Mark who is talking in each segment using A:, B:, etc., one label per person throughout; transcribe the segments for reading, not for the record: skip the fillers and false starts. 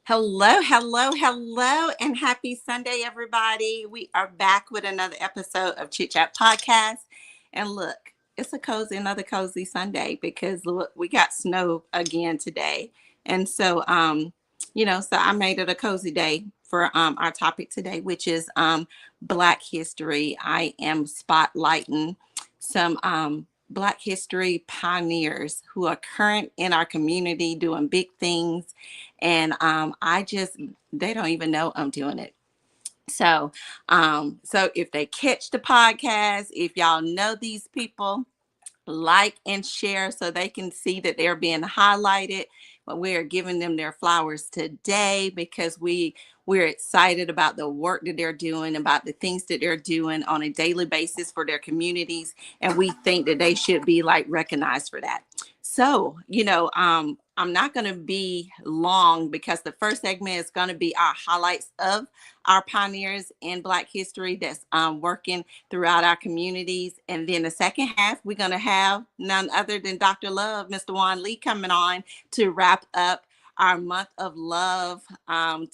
A: Hello, hello, hello, and happy Sunday, everybody. We are back with another episode of Chic Chat Podcast. And look, it's another cozy Sunday because look, we got snow again today. And so I made it a cozy day for our topic today, which is Black history. I am spotlighting some Black history pioneers who are current in our community doing big things, and they don't even know I'm doing it. So if they catch the podcast, if y'all know these people, like and share so they can see that they're being highlighted. But we are giving them their flowers today because we're excited about the work that they're doing, about the things that they're doing on a daily basis for their communities, and we think that they should be like recognized for that. So I'm not going to be long because the first segment is going to be our highlights of our pioneers in Black history that's working throughout our communities. And then the second half, we're going to have none other than Dr. Love, Mr. Juan Lee, coming on to wrap up our month of love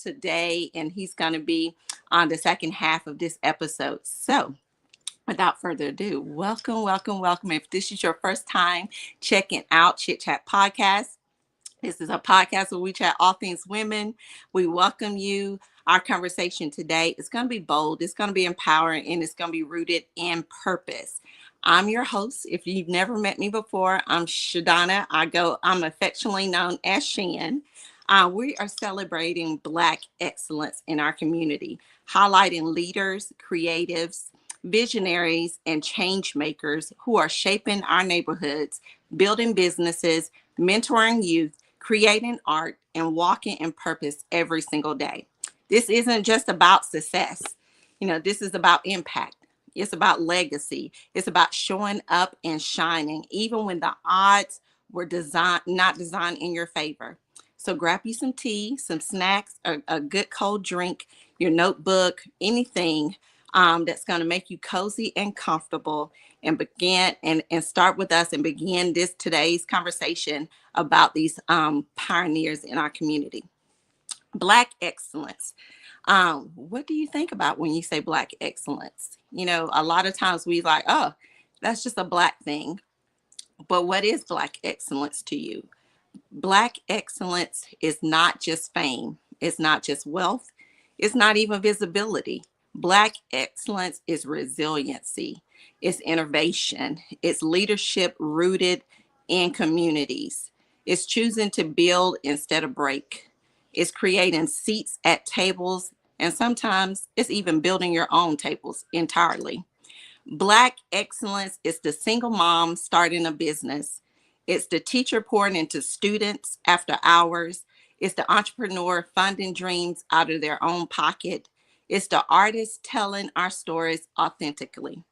A: today. And he's going to be on the second half of this episode. So without further ado, welcome, welcome, welcome. If this is your first time checking out Chit Chat Podcast, this is a podcast where we chat all things women. We welcome you. Our conversation today is going to be bold, it's going to be empowering, and it's going to be rooted in purpose. I'm your host. If you've never met me before, I'm Shadonna. I'm affectionately known as Shan. We are celebrating Black excellence in our community, highlighting leaders, creatives, visionaries, and change makers who are shaping our neighborhoods, building businesses, mentoring youth, creating art, and walking in purpose every single day. This isn't just about success. This is about impact. It's about legacy. It's about showing up and shining, even when the odds were not designed in your favor. So grab you some tea, some snacks, a good cold drink, your notebook, anything that's going to make you cozy and comfortable, and begin and start with us and begin this today's conversation about these pioneers in our community. Black excellence. What do you think about when you say Black excellence? A lot of times we like, oh, that's just a Black thing. But what is Black excellence to you? Black excellence is not just fame. It's not just wealth. It's not even visibility. Black excellence is resiliency. It's innovation. It's leadership rooted in communities. It's choosing to build instead of break. It's creating seats at tables. And sometimes it's even building your own tables entirely. Black excellence is the single mom starting a business. It's the teacher pouring into students after hours. It's the entrepreneur funding dreams out of their own pocket. It's the artist telling our stories authentically.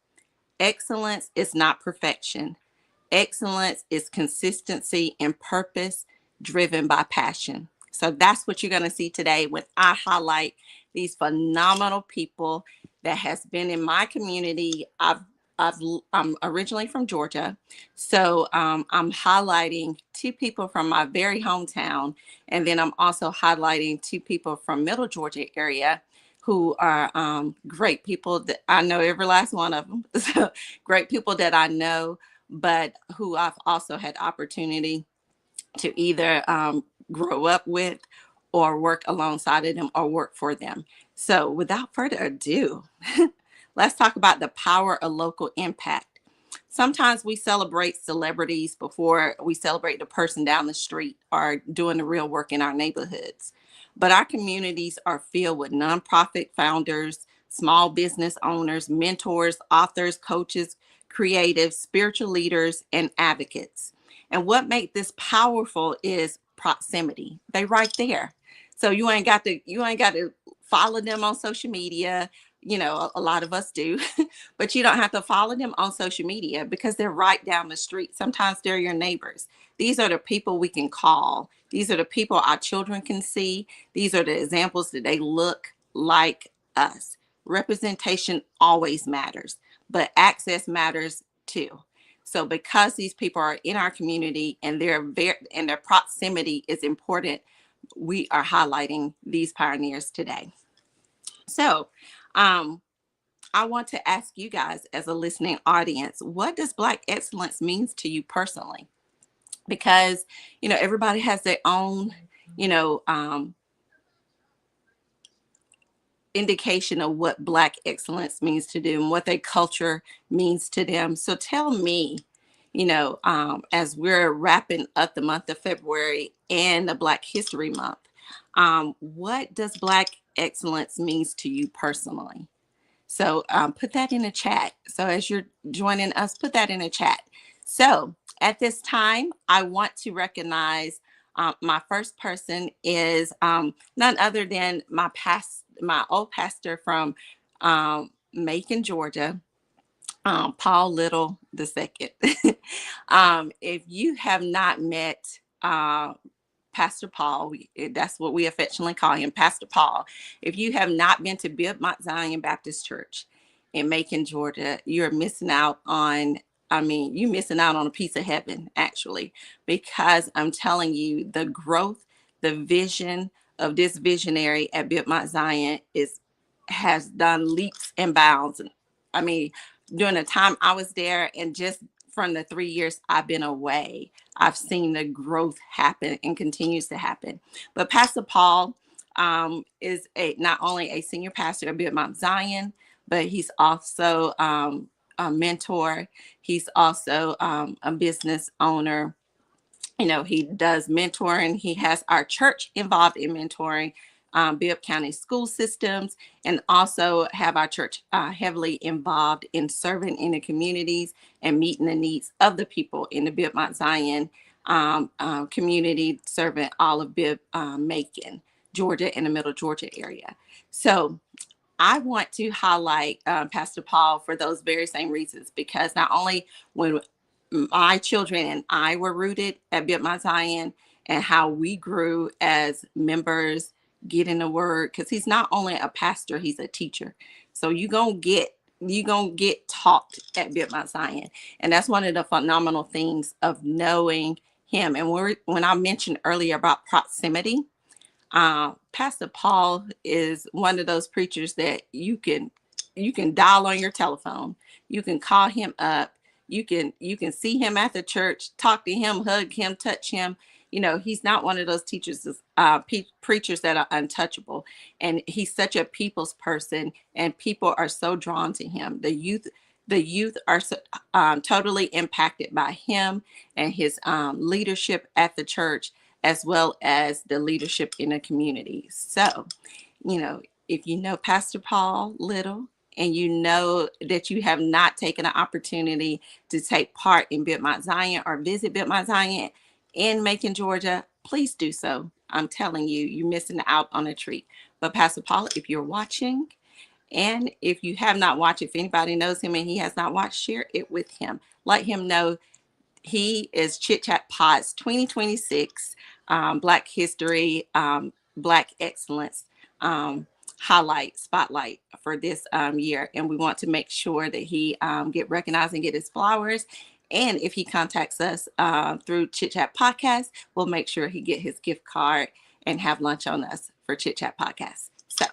A: Excellence is not perfection. Excellence is consistency and purpose driven by passion. So that's what you're going to see today when I highlight these phenomenal people that has been in my community. I'm originally from Georgia, so I'm highlighting two people from my very hometown, and then I'm also highlighting two people from Middle Georgia area who are great people that I know every last one of them. So great people that I know, but who I've also had opportunity to either grow up with or work alongside of them or work for them. So without further ado, let's talk about the power of local impact. Sometimes we celebrate celebrities before we celebrate the person down the street or doing the real work in our neighborhoods. But our communities are filled with nonprofit founders, small business owners, mentors, authors, coaches, creatives, spiritual leaders, and advocates. And what makes this powerful is proximity. They right there. So you ain't got to follow them on social media. A lot of us do, but you don't have to follow them on social media because they're right down the street. Sometimes they're your neighbors. These are the people we can call. These are the people our children can see. These are the examples that they look like us. Representation always matters, but access matters too. So because these people are in our community and their proximity is important, we are highlighting these pioneers today. So, um, I want to ask you guys as a listening audience, what does Black excellence means to you personally? Because, everybody has their own, you know, indication of what Black excellence means to them, what their culture means to them. So tell me, as we're wrapping up the month of February and the Black History Month, what does Black excellence means to you personally? So put that in the chat. So as you're joining us, put that in the chat. So at this time, I want to recognize my first person is none other than my old pastor from Macon, Georgia, Paul Little the second. If you have not met Pastor Paul, that's what we affectionately call him, Pastor Paul. If you have not been to Mount Zion Baptist Church in Macon, Georgia, you're missing out on, you're missing out on a piece of heaven, actually, because I'm telling you, the growth, the vision of this visionary at Mount Zion has done leaps and bounds. I mean, during the time I was there and just from the 3 years I've been away, I've seen the growth happen and continues to happen. But Pastor Paul is not only a senior pastor at Mount Zion, but he's also a mentor. He's also a business owner. He does mentoring. He has our church involved in mentoring Bibb County school systems, and also have our church heavily involved in serving in the communities and meeting the needs of the people in the Bibb Mount Zion community, serving all of Bibb, Macon, Georgia, and the Middle Georgia area. So I want to highlight Pastor Paul for those very same reasons, because not only when my children and I were rooted at Bibb Mount Zion, and how we grew as members, getting the word, because he's not only a pastor, he's a teacher. So you gonna get taught at Bibb Mount Zion, and that's one of the phenomenal things of knowing him. And when I mentioned earlier about proximity, Pastor Paul is one of those preachers that you can dial on your telephone. You can call him up. You can see him at the church, talk to him, hug him, touch him. He's not one of those teachers, preachers that are untouchable. And he's such a people's person, and people are so drawn to him. The youth are totally impacted by him and his leadership at the church, as well as the leadership in the community. So, if you know Pastor Paul Little, and you know that you have not taken an opportunity to take part in Bibb Mount Zion or visit Bibb Mount Zion in Macon, Georgia, please do so. I'm telling you, you're missing out on a treat. But Pastor Paul, if you're watching, and if you have not watched, if anybody knows him and he has not watched, share it with him. Let him know he is Chit Chat Pod's 2026 Black History, Black Excellence spotlight for this year. And we want to make sure that he get recognized and get his flowers. And if he contacts us through Chit Chat Podcast, we'll make sure he get his gift card and have lunch on us for Chit Chat Podcast. So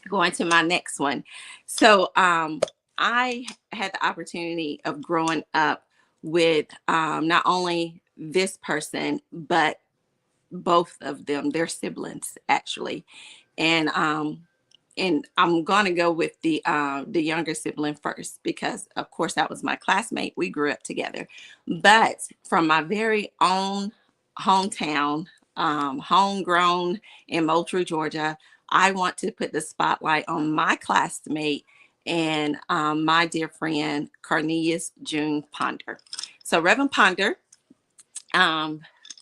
A: going to my next one. So I had the opportunity of growing up with not only this person, but both of them, their siblings, actually. And I'm going to go with the younger sibling first, because of course that was my classmate. We grew up together. But from my very own hometown, homegrown in Moultrie, Georgia, I want to put the spotlight on my classmate and my dear friend Cornelius June Ponder. So Reverend Ponder,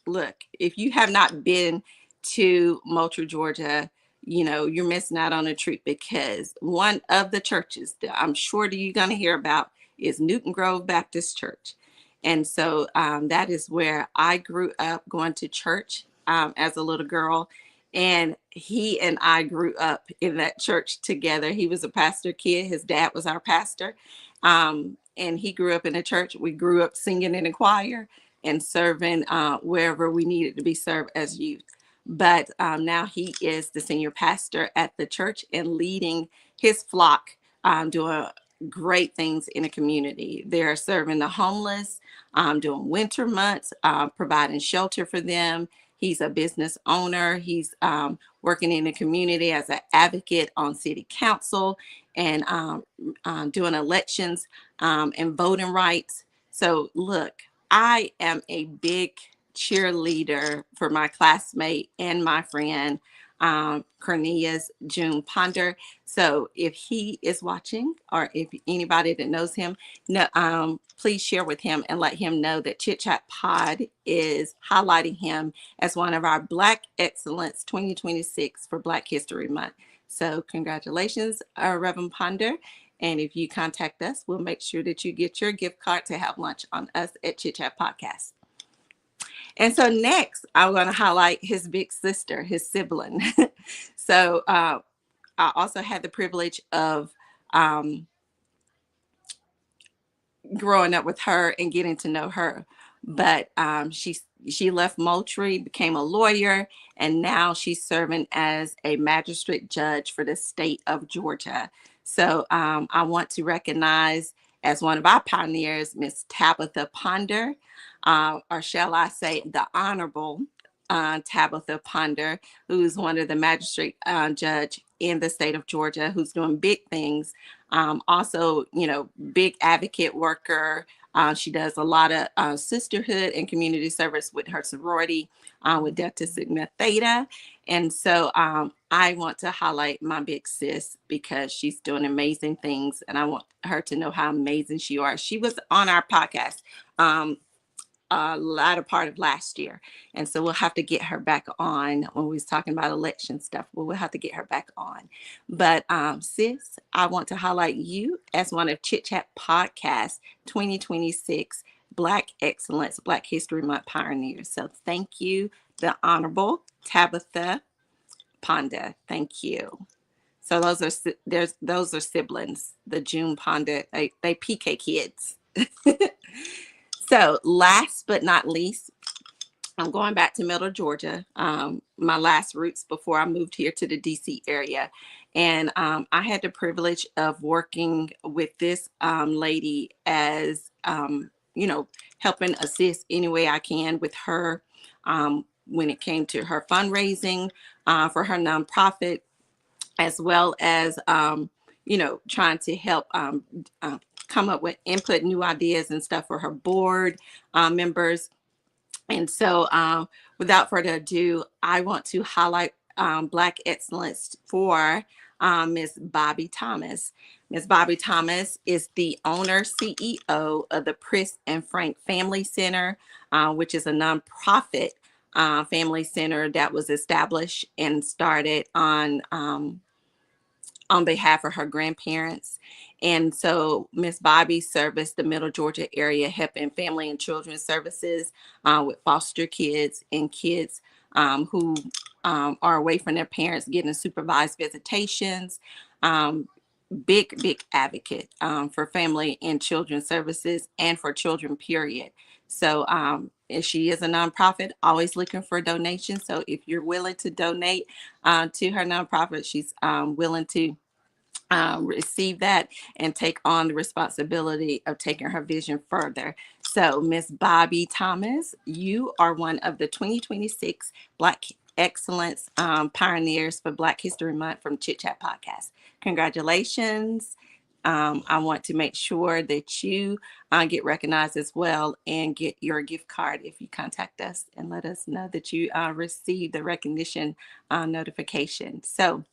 A: look, if you have not been to Moultrie, Georgia, you're missing out on a treat, because one of the churches that I'm sure that you're going to hear about is Newton Grove Baptist Church. And so that is where I grew up going to church as a little girl. And he and I grew up in that church together. He was a pastor kid. His dad was our pastor. And he grew up in the church. We grew up singing in the choir and serving wherever we needed to be served as youth. but now he is the senior pastor at the church and leading his flock, doing great things in the community. They're serving the homeless, doing winter months, providing shelter for them. He's a business owner. He's working in the community as an advocate on city council and doing elections and voting rights. So, look, I am a big cheerleader for my classmate and my friend, Cornelius June Ponder. So if he is watching, or if anybody that knows him, no, please share with him and let him know that Chit Chat Pod is highlighting him as one of our Black Excellence 2026 for Black History Month. So congratulations, Reverend Ponder. And if you contact us, we'll make sure that you get your gift card to have lunch on us at Chit Chat Podcast. And so next, I'm going to highlight his big sister, his sibling. So I also had the privilege of growing up with her and getting to know her. But she left Moultrie, became a lawyer, and now she's serving as a magistrate judge for the state of Georgia. So I want to recognize as one of our pioneers, Miss Tabitha Ponder, or shall I say the Honorable Tabitha Ponder, who's one of the magistrate judge in the state of Georgia, who's doing big things. Also, big advocate worker. She does a lot of sisterhood and community service with her sorority, with Delta Sigma Theta. And so I want to highlight my big sis because she's doing amazing things. And I want her to know how amazing she is. She was on our podcast latter part of last year. And so we'll have to get her back on when we was talking about election stuff. We'll have to get her back on. But sis, I want to highlight you as one of Chit Chat Podcast 2026 Black Excellence, Black History Month pioneers. So thank you, the Honorable Tabitha Ponder. Thank you. So those are siblings, the June Ponder, they PK kids. So last but not least, I'm going back to Middle Georgia, my last roots before I moved here to the DC area. And I had the privilege of working with this lady as, helping assist any way I can with her when it came to her fundraising for her nonprofit, as well as, trying to help come up with input, new ideas and stuff for her board members. And so without further ado, I want to highlight Black Excellence for Ms. Bobby Thomas. Ms. Bobby Thomas is the owner, CEO of the Pris and Frank Family Center, which is a nonprofit family center that was established and started on behalf of her grandparents. And so Miss Bobby serviced the Middle Georgia area, helping family and children's services with foster kids and kids who are away from their parents, getting supervised visitations. Big advocate for family and children's services and for children, period. So she is a nonprofit, always looking for donations. So if you're willing to donate to her nonprofit, she's willing to receive that and take on the responsibility of taking her vision further. So Miss Bobby Thomas, you are one of the 2026 Black Excellence pioneers for Black History Month from Chit Chat Podcast. Congratulations. I want to make sure that you get recognized as well and get your gift card if you contact us and let us know that you received the recognition notification. So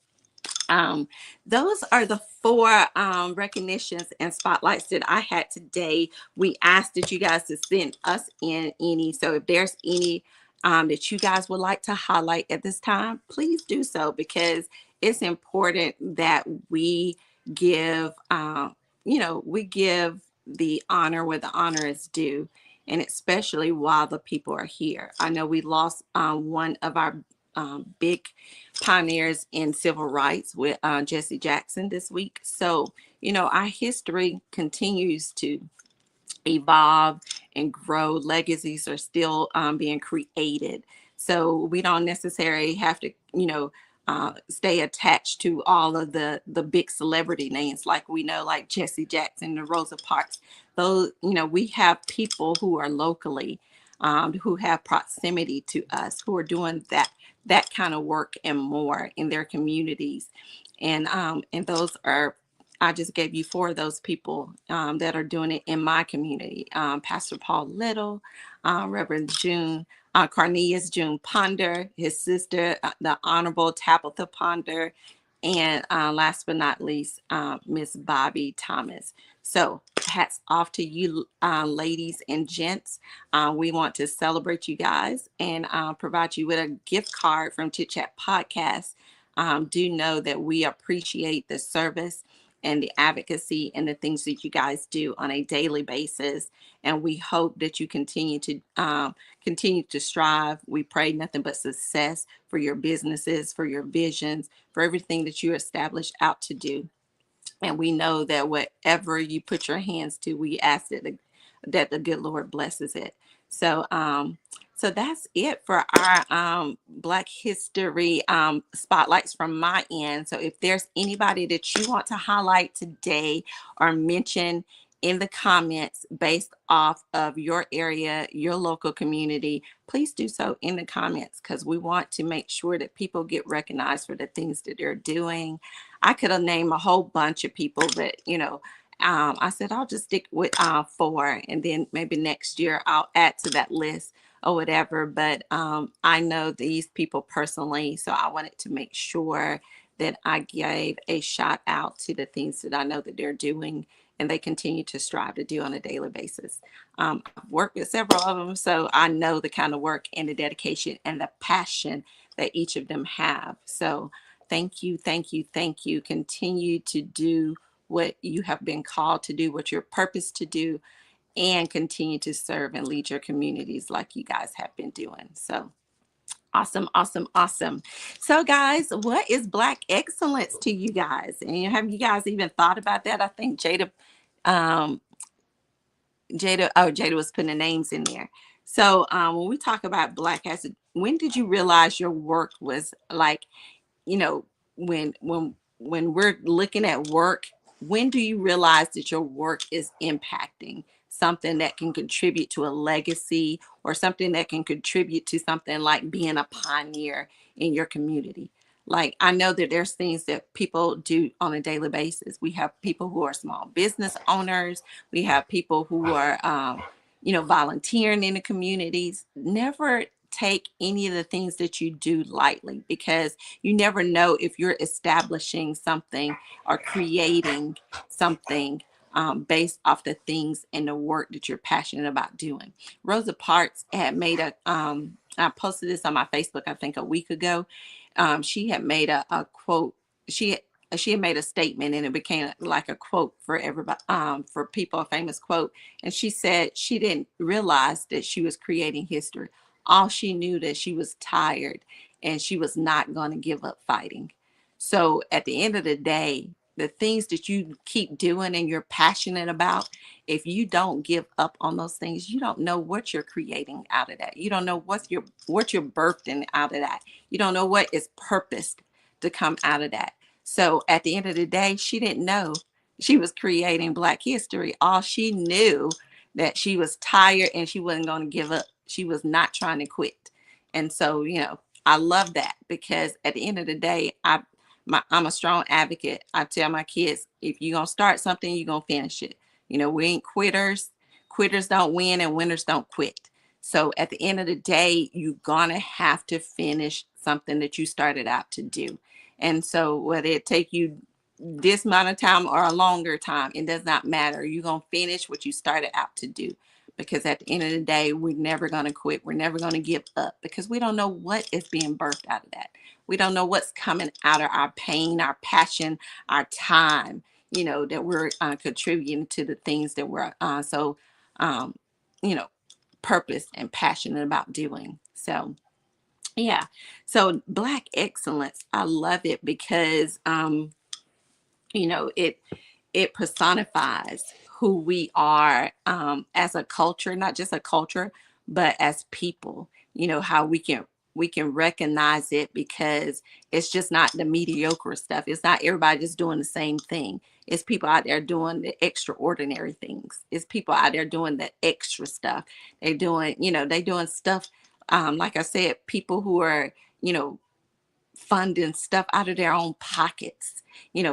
A: those are the four recognitions and spotlights that I had today. We asked that you guys to send us in any. So if there's any that you guys would like to highlight at this time, please do so, because it's important that we give, we give the honor where the honor is due, and especially while the people are here. I know we lost one of our big pioneers in civil rights with Jesse Jackson this week. So, our history continues to evolve and grow. Legacies are still being created. So we don't necessarily have to, stay attached to all of the big celebrity names like we know, like Jesse Jackson and Rosa Parks. Those, we have people who are locally, who have proximity to us, who are doing that kind of work and more in their communities, and those are. I just gave you four of those people that are doing it in my community. Pastor Paul Little, Reverend June Cornelius June Ponder, his sister, the Honorable Tabitha Ponder, and last but not least, Miss Bobby Thomas. So hats off to you, ladies and gents. We want to celebrate you guys and provide you with a gift card from Chit Chat Podcast. Do know that we appreciate the service and the advocacy and the things that you guys do on a daily basis. And we hope that you continue to strive. We pray nothing but success for your businesses, for your visions, for everything that you established out to do. And we know that whatever you put your hands to, we ask that the good Lord blesses it. So, so that's it for our Black History spotlights from my end. So if there's anybody that you want to highlight today or mention in the comments based off of your area, your local community, please do so in the comments, because we want to make sure that people get recognized for the things that they're doing. I could have named a whole bunch of people, but I said I'll just stick with four, and then maybe next year I'll add to that list or whatever. But I know these people personally, so I wanted to make sure that I gave a shout out to the things that I know that they're doing and they continue to strive to do on a daily basis. I've worked with several of them, so I know the kind of work and the dedication and the passion that each of them have. So thank you, thank you, thank you. Continue to do what you have been called to do, what you're purposed to do, and continue to serve and lead your communities like you guys have been doing. So awesome, awesome, awesome. So, guys, what is Black excellence to you guys? And have you guys even thought about that? I think um, Jada was putting the names in there. So, when we talk about Black as, when did you realize your work was like, you know, when we're looking at work, when do you realize that your work is impacting something that can contribute to a legacy, or something that can contribute to something like being a pioneer in your community? Like, I know that there's things that people do on a daily basis. We have people who are small business owners. We have people who are, volunteering in the communities. Never take any of the things that you do lightly, because you never know if you're establishing something or creating something based off the things and the work that you're passionate about doing. Rosa Parks had made I posted this on my Facebook, I think a week ago. She had made a quote. She had made a statement, and it became like a quote for everybody, for people, a famous quote. And she said she didn't realize that she was creating history. All she knew that she was tired and she was not going to give up fighting. So at the end of the day, the things that you keep doing and you're passionate about, if you don't give up on those things, you don't know what you're creating out of that. You don't know what you're birthing out of that. You don't know what is purposed to come out of that. So at the end of the day, she didn't know she was creating Black history. All she knew, that she was tired and she wasn't going to give up. She was not trying to quit. And so, I love that, because at the end of the day, I'm a strong advocate. I tell my kids, if you're going to start something, you're going to finish it. We ain't quitters. Quitters don't win and winners don't quit. So at the end of the day, you're going to have to finish something that you started out to do. And so whether it take you this amount of time or a longer time, it does not matter. You're going to finish what you started out to do, because at the end of the day, we're never going to quit. We're never going to give up, because we don't know what is being birthed out of that. We don't know what's coming out of our pain, our passion, our time, that we're contributing to the things that we're so, um, you know, purpose and passionate about doing. So, yeah. So Black excellence, I love it, because, it personifies who we are, as a culture, not just a culture, but as people. How we can recognize it, because it's just not the mediocre stuff. It's not everybody just doing the same thing. It's people out there doing the extraordinary things. It's people out there doing the extra stuff. They're doing, they doing stuff. Like I said, people who are, you know, funding stuff out of their own pockets.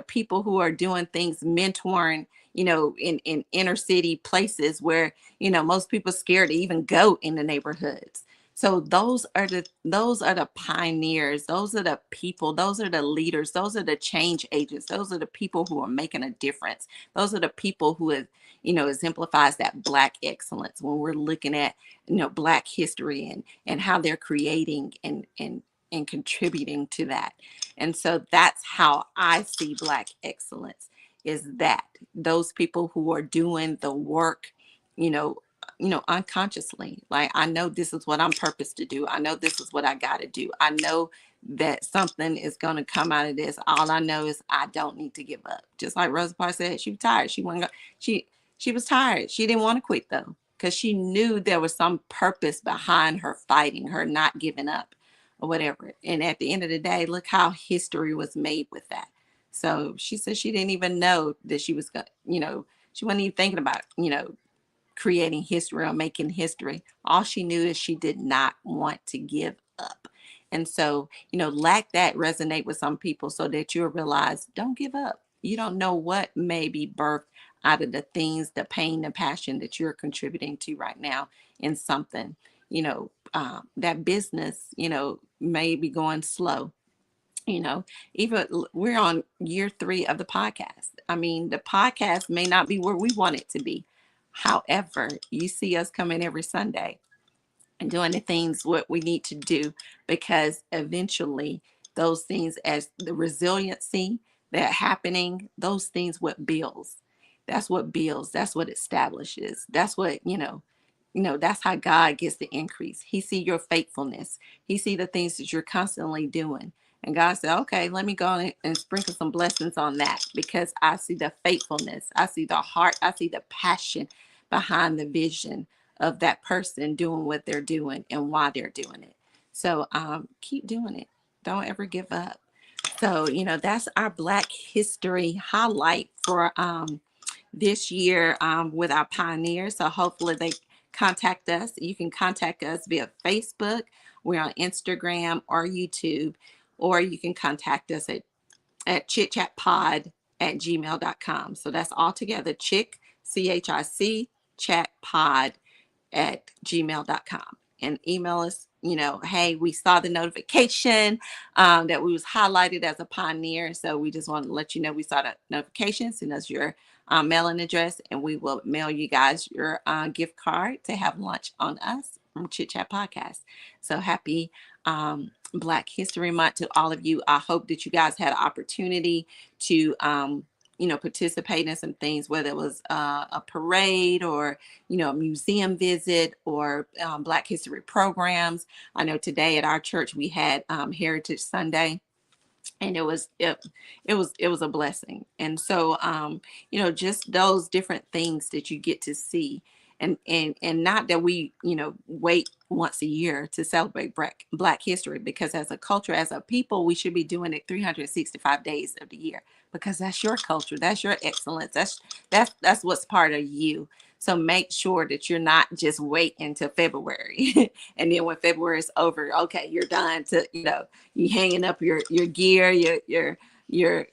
A: People who are doing things, mentoring, in inner city places where, most people scared to even go in the neighborhoods. So those are the pioneers. Those are the people. Those are the leaders. Those are the change agents. Those are the people who are making a difference. Those are the people who have, exemplifies that Black excellence when we're looking at, Black history and how they're creating and contributing to that. And so that's how I see Black excellence, is that those people who are doing the work, you know, unconsciously. Like, I know this is what I'm purposed to do. I know this is what I got to do. I know that something is going to come out of this. All I know is I don't need to give up. Just like Rosa Parks said, she was tired. She was tired. She didn't want to quit though, because she knew there was some purpose behind her fighting, her not giving up or whatever. And at the end of the day, look how history was made with that. So she said she didn't even know that she was going, she wasn't even thinking about, creating history or making history. All she knew is she did not want to give up. And so, let that resonate with some people so that you'll realize, don't give up. You don't know what may be birthed out of the things, the pain, the passion that you're contributing to right now in something. That business, may be going slow. Even we're on year 3 of the podcast. I mean, the podcast may not be where we want it to be. However, you see us coming every Sunday and doing the things what we need to do, because eventually those things, as the resiliency that happening, those things what builds. That's what builds. That's what establishes. That's what, that's how God gets the increase. He see your faithfulness. He see the things that you're constantly doing. And God said, okay, let me go and sprinkle some blessings on that, because I see the faithfulness. I see the heart. I see the passion behind the vision of that person doing what they're doing and why they're doing it. So keep doing it. Don't ever give up. So, that's our Black history highlight for this year with our pioneers. So hopefully they contact us. You can contact us via Facebook. We're on Instagram or YouTube, or you can contact us at chitchatpod@gmail.com. So that's all together, CHIC, chat pod @gmail.com, and email us, hey, we saw the notification that we was highlighted as a pioneer. So we just want to let you know we saw the notification. Send us your mailing address, and we will mail you guys your gift card to have lunch on us from Chit Chat Podcast. So happy Black History Month to all of you. I hope that you guys had an opportunity to participate in some things, whether it was a parade or, a museum visit or Black History programs. I know today at our church we had Heritage Sunday, and it was a blessing. And so just those different things that you get to see, and not that we wait once a year to celebrate Black history, because as a culture, as a people, we should be doing it 365 days of the year, because that's your culture, that's your excellence, that's what's part of you. So make sure that you're not just waiting until February and then when February is over, okay, you're done to, you hanging up your gear, your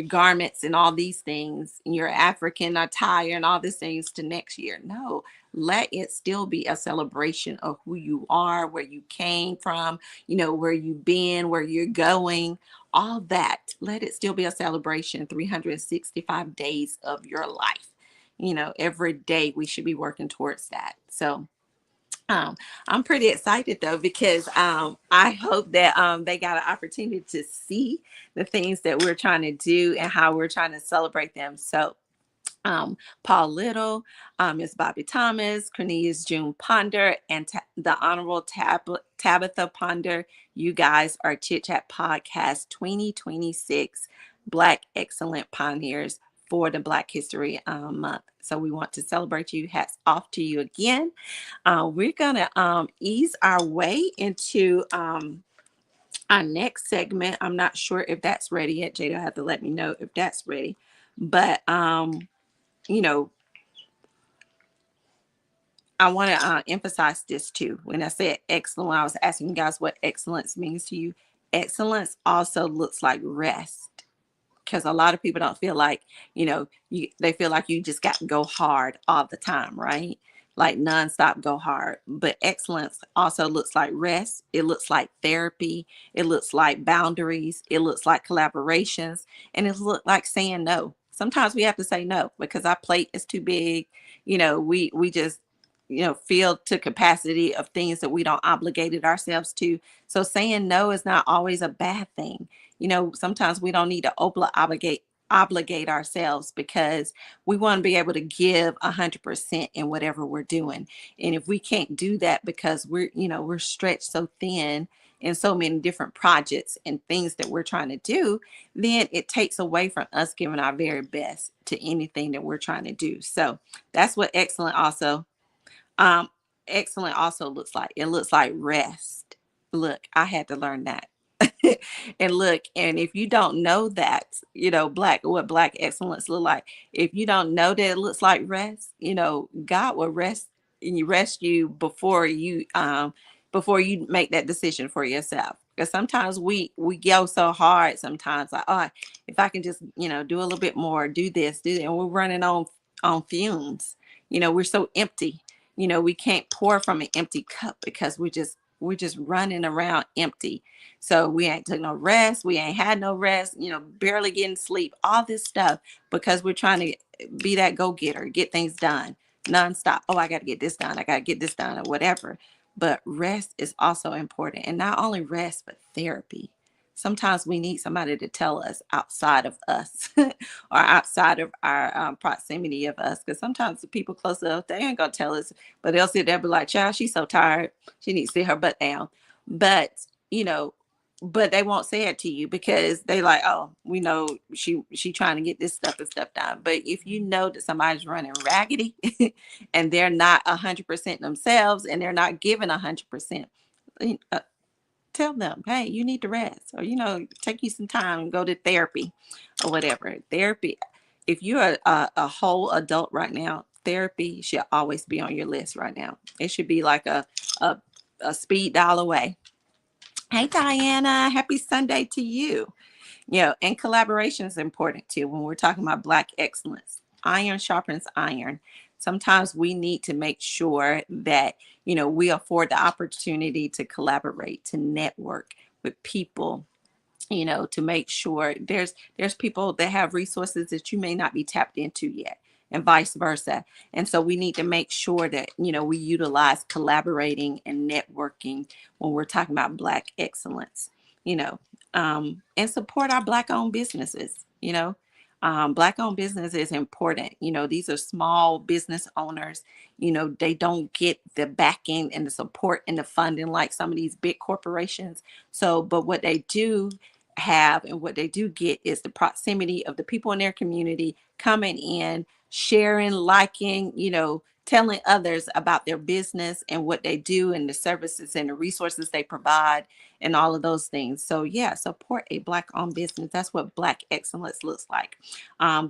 A: garments and all these things, your African attire and all these things to next year. No, let it still be a celebration of who you are, where you came from, where you've been, where you're going, all that. Let it still be a celebration 365 days of your life. Every day we should be working towards that. So I'm pretty excited though, because I hope that they got an opportunity to see the things that we're trying to do and how we're trying to celebrate them. So Paul Little, Miss Bobby Thomas, Cornelius June Ponder, and the Honorable Tabitha Ponder. You guys are Chit Chat Podcast 2026 Black Excellent Pioneers for the Black History Month. So we want to celebrate you. Hats off to you again. We're going to ease our way into our next segment. I'm not sure if that's ready yet. Jada have to let me know if that's ready. But, you know, I want to emphasize this too. When I said excellent, I was asking you guys what excellence means to you. Excellence also looks like rest, because a lot of people don't feel like, they feel like you just got to go hard all the time, right? Like nonstop go hard. But excellence also looks like rest. It looks like therapy. It looks like boundaries. It looks like collaborations. And it looks like saying no. Sometimes we have to say no because our plate is too big. We just, feel to capacity of things that we don't obligated ourselves to. So saying no is not always a bad thing. Sometimes we don't need to obligate ourselves, because we want to be able to give 100% in whatever we're doing. And if we can't do that because we're stretched so thin in so many different projects and things that we're trying to do, then it takes away from us giving our very best to anything that we're trying to do. So that's what um excellent also looks like. It looks like rest. Look, I had to learn that. And look, and if you don't know that, what black excellence look like, if you don't know that it looks like rest, God will rest and you rest you before you make that decision for yourself. Because sometimes we go so hard sometimes, like, oh, if I can just, do a little bit more, do that, and we're running on fumes. We're so empty. We can't pour from an empty cup because we're just running around empty. So we ain't took no rest. We ain't had no rest, barely getting sleep, all this stuff, because we're trying to be that go-getter, get things done nonstop. Oh, I got to get this done. I got to get this done, or whatever. But rest is also important. And not only rest, but therapy. Sometimes we need somebody to tell us outside of us or outside of our proximity of us. Because sometimes the people close to us, they ain't going to tell us, but they'll sit there and be like, child, she's so tired. She needs to sit her butt down. But, you know, but they won't say it to you because they like, oh, we know she trying to get this stuff and stuff done. But if you know that somebody's running raggedy and they're not 100% themselves and they're not giving 100%, tell them, hey, you need to rest, or take you some time and go to therapy or whatever. Therapy, if you're a whole adult right now, therapy should always be on your list right now. It should be like a, a speed dial away. Hey, Diana, happy Sunday to you. And collaboration is important too when we're talking about Black excellence. Iron sharpens iron. Sometimes we need to make sure that, we afford the opportunity to collaborate, to network with people, to make sure there's people that have resources that you may not be tapped into yet, and vice versa. And so we need to make sure that, we utilize collaborating and networking when we're talking about Black excellence, and support our Black owned businesses. Black owned business is important. These are small business owners. They don't get the backing and the support and the funding like some of these big corporations. So, but what they do have and what they do get is the proximity of the people in their community coming in, sharing, liking, telling others about their business and what they do and the services and the resources they provide and all of those things. So yeah, support a Black owned business. That's what Black excellence looks like.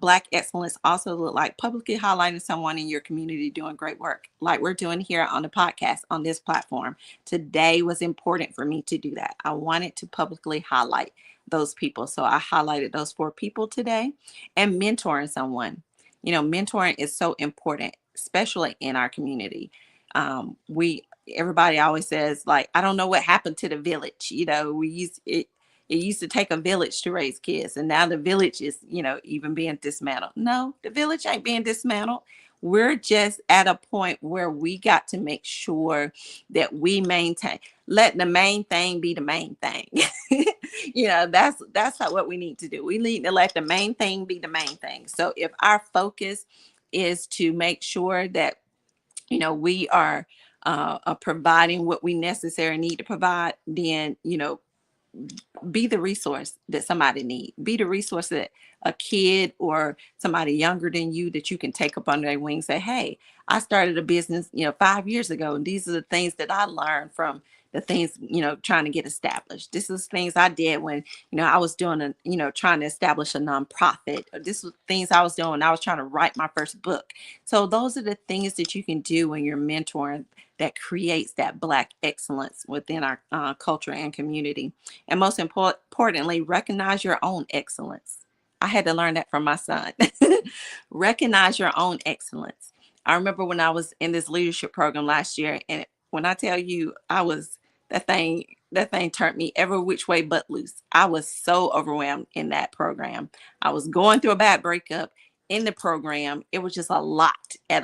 A: Black excellence also look like publicly highlighting someone in your community doing great work, like we're doing here on the podcast on this platform. Today was important for me to do that. I wanted to publicly highlight those people. So I highlighted those 4 people today. And mentoring someone. Mentoring is so important, especially in our community. We Everybody always says, like, I don't know what happened to the village. It used to take a village to raise kids, and now the village is, even being dismantled. No, the village ain't being dismantled. We're just at a point where we got to make sure that we maintain, let the main thing be the main thing. That's what we need to do. We need to let the main thing be the main thing. So if our focus is to make sure that, we are providing what we necessarily need to provide, then, be the resource that somebody needs. Be the resource that a kid or somebody younger than you that you can take up under their wings. Say, hey, I started a business, 5 years ago, and these are the things that I learned from the things, trying to get established. This is things I did when, I was doing trying to establish a nonprofit. This was things I was doing when I was trying to write my first book. So those are the things that you can do when you're mentoring that creates that Black excellence within our culture and community. And most importantly, recognize your own excellence. I had to learn that from my son. Recognize your own excellence. I remember when I was in this leadership program last year, and when I tell you, that thing turned me every which way but loose. I was so overwhelmed in that program. I was going through a bad breakup in the program. It was just a lot It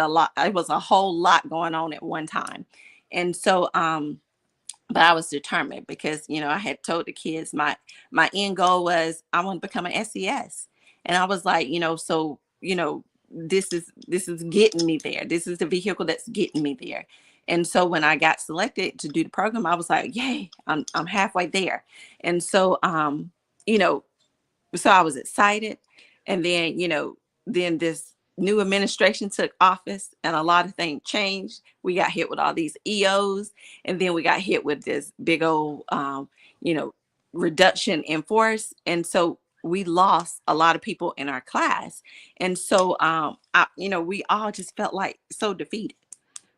A: was a whole lot going on at one time. And so, but I was determined because, I had told the kids my end goal was I want to become an SES. And I was like, this is getting me there. This is the vehicle that's getting me there. And so when I got selected to do the program, I was like, yay, I'm halfway there. And so, you know, so I was excited. And then, then this new administration took office and a lot of things changed. We got hit with all these EOs, and then we got hit with this big old, you know, reduction in force. And so we lost a lot of people in our class. And so, we all just felt like so defeated.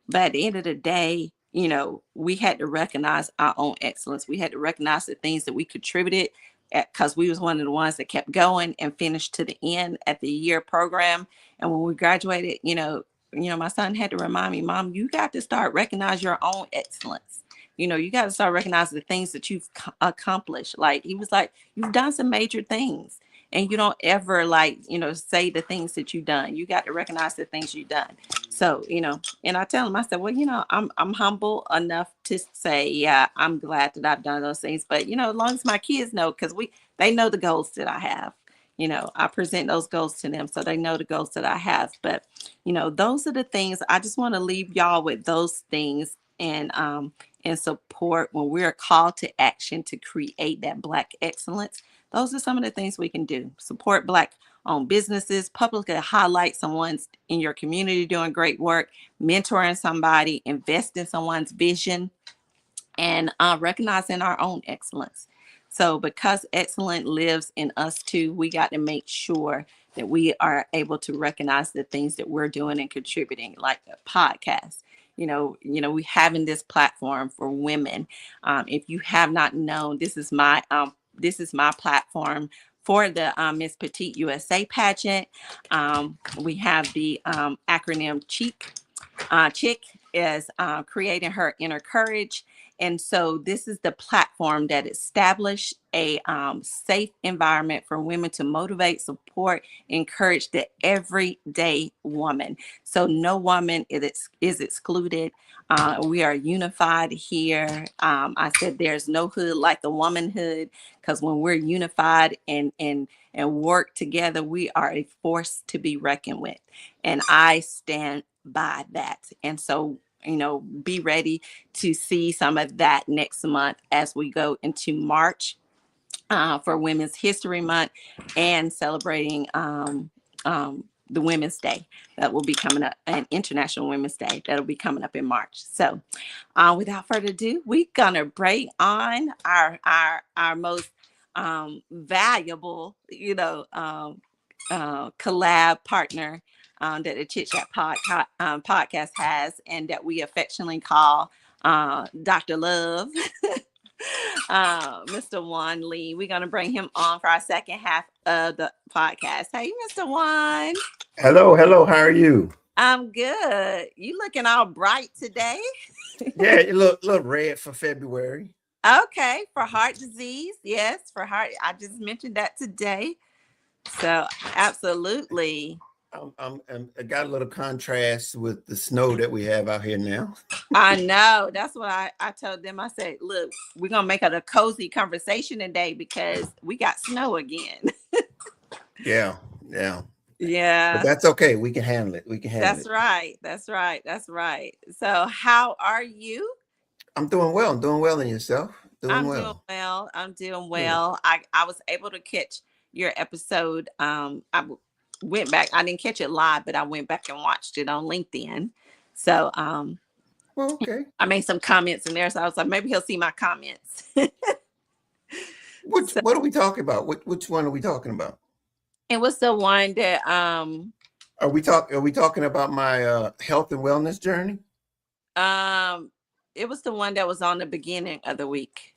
A: But at the end of the day, we had to recognize our own excellence. We had to recognize the things that we contributed because we was one of the ones that kept going and finished to the end at the year program. And when we graduated, my son had to remind me, Mom, you got to start recognize your own excellence. You got to start recognizing the things that you've accomplished. Like he was like, you've done some major things. And you don't ever say the things that you've done. You got to recognize the things you've done. So, and I tell him, I said, well, I'm humble enough to say, yeah, I'm glad that I've done those things. But, as long as my kids know, because they know the goals that I have. I present those goals to them so they know the goals that I have. But, those are the things I just want to leave y'all with those things and support when we're called to action to create that Black excellence. Those are some of the things we can do. Support Black owned businesses, publicly highlight someone's in your community doing great work, mentoring somebody, invest in someone's vision, and recognizing our own excellence. So because excellence lives in us too, we got to make sure that we are able to recognize the things that we're doing and contributing, like the podcast. We having this platform for women. If you have not known, this is my platform for the Miss Petite USA pageant. We have the acronym Chic. Chick is creating her inner courage. And so this is the platform that established a safe environment for women to motivate, support, encourage the everyday woman. So no woman is excluded. We are unified here. I said there's no hood like the womanhood, because when we're unified and work together, we are a force to be reckoned with. And I stand by that. And so, be ready to see some of that next month as we go into March for Women's History Month and celebrating the Women's Day that will be coming up, and International Women's Day that'll be coming up in March. So without further ado, we're gonna bring on our most valuable, collab partner that the Chic Chat Pod podcast has, and that we affectionately call Dr. Love, Mr. Juan Lee. We're going to bring him on for our second half of the podcast. Hey, Mr. Juan.
B: Hello. How are you?
A: I'm good. You looking all bright today?
B: Yeah, you look red for February.
A: Okay, for heart disease. Yes, for heart. I just mentioned that today. So absolutely.
B: I got a little contrast with the snow that we have out here now.
A: I know. That's what I told them. I said, look, we're going to make it a cozy conversation today because we got snow again.
B: Yeah.
A: Yeah.
B: But that's okay. We can handle it.
A: That's right. So how are you?
B: I'm doing well. In yourself? Doing
A: I'm doing
B: well.
A: well. I'm doing
B: Good.
A: well. I was able to catch your episode. Went back. I didn't catch it live, but I went back and watched it on LinkedIn. So
B: Well, okay.
A: I made some comments in there. So I was like, maybe he'll see my comments. So
B: What are we talking about? Which one are we talking about?
A: it was the one that
B: Are we talking about my health and wellness journey?
A: um it was the one that was on the beginning of the week.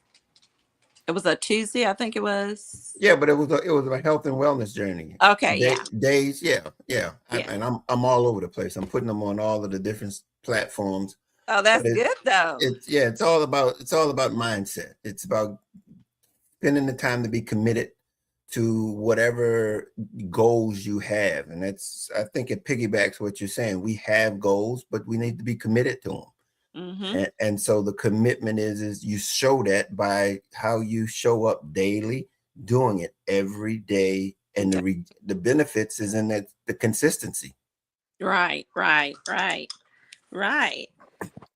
A: It was a Tuesday, I think it was.
B: Yeah, but it was a health and wellness journey.
A: Okay, yeah.
B: Days, yeah, yeah.
A: Yeah.
B: And I'm all over the place. I'm putting them on all of the different platforms.
A: Oh,
B: But
A: that's good though.
B: it's all about mindset. It's about spending the time to be committed to whatever goals you have. And I think it piggybacks what you're saying. We have goals, but we need to be committed to them.
A: Mm-hmm.
B: And so the commitment is you show that by how you show up daily, doing it every day. And the benefits is in that the consistency.
A: Right, right, right, right.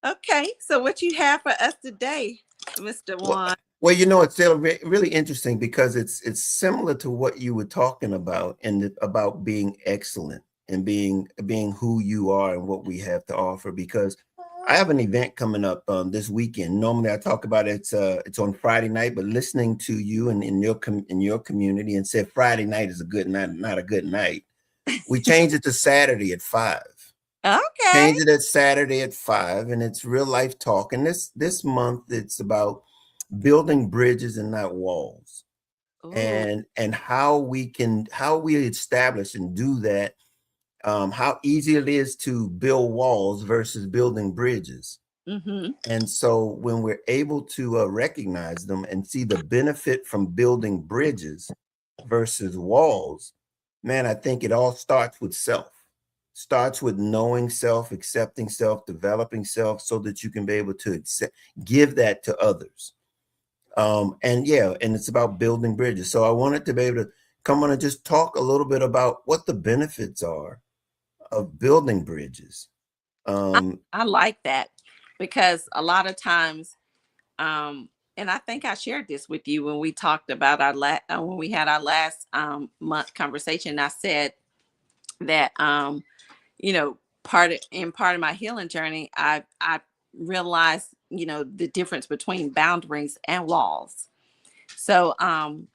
A: Okay, so what you have for us today, Mr.
B: Well,
A: Juan?
B: it's still really interesting because it's similar to what you were talking about and about being excellent and being who you are and what we have to offer. Because I have an event coming up this weekend. Normally, I talk about it's on Friday night, but listening to you and in your community and said Friday night is a good night, not a good night. We changed it to Saturday at 5.
A: Okay.
B: Change it at Saturday at 5, and it's real life talk. And this month, it's about building bridges and not walls,
A: Ooh.
B: and how we establish and do that. How easy it is to build walls versus building bridges.
A: Mm-hmm.
B: And so when we're able to recognize them and see the benefit from building bridges versus walls, man, I think it all starts with self. Starts with knowing self, accepting self, developing self, so that you can be able to give that to others. And it's about building bridges. So I wanted to be able to come on and just talk a little bit about what the benefits are of building bridges.
A: I,
B: Um,
A: I like that because a lot of times, and I think I shared this with you when we talked about when we had our last month conversation. I said that part of my healing journey, I realized the difference between boundaries and walls. So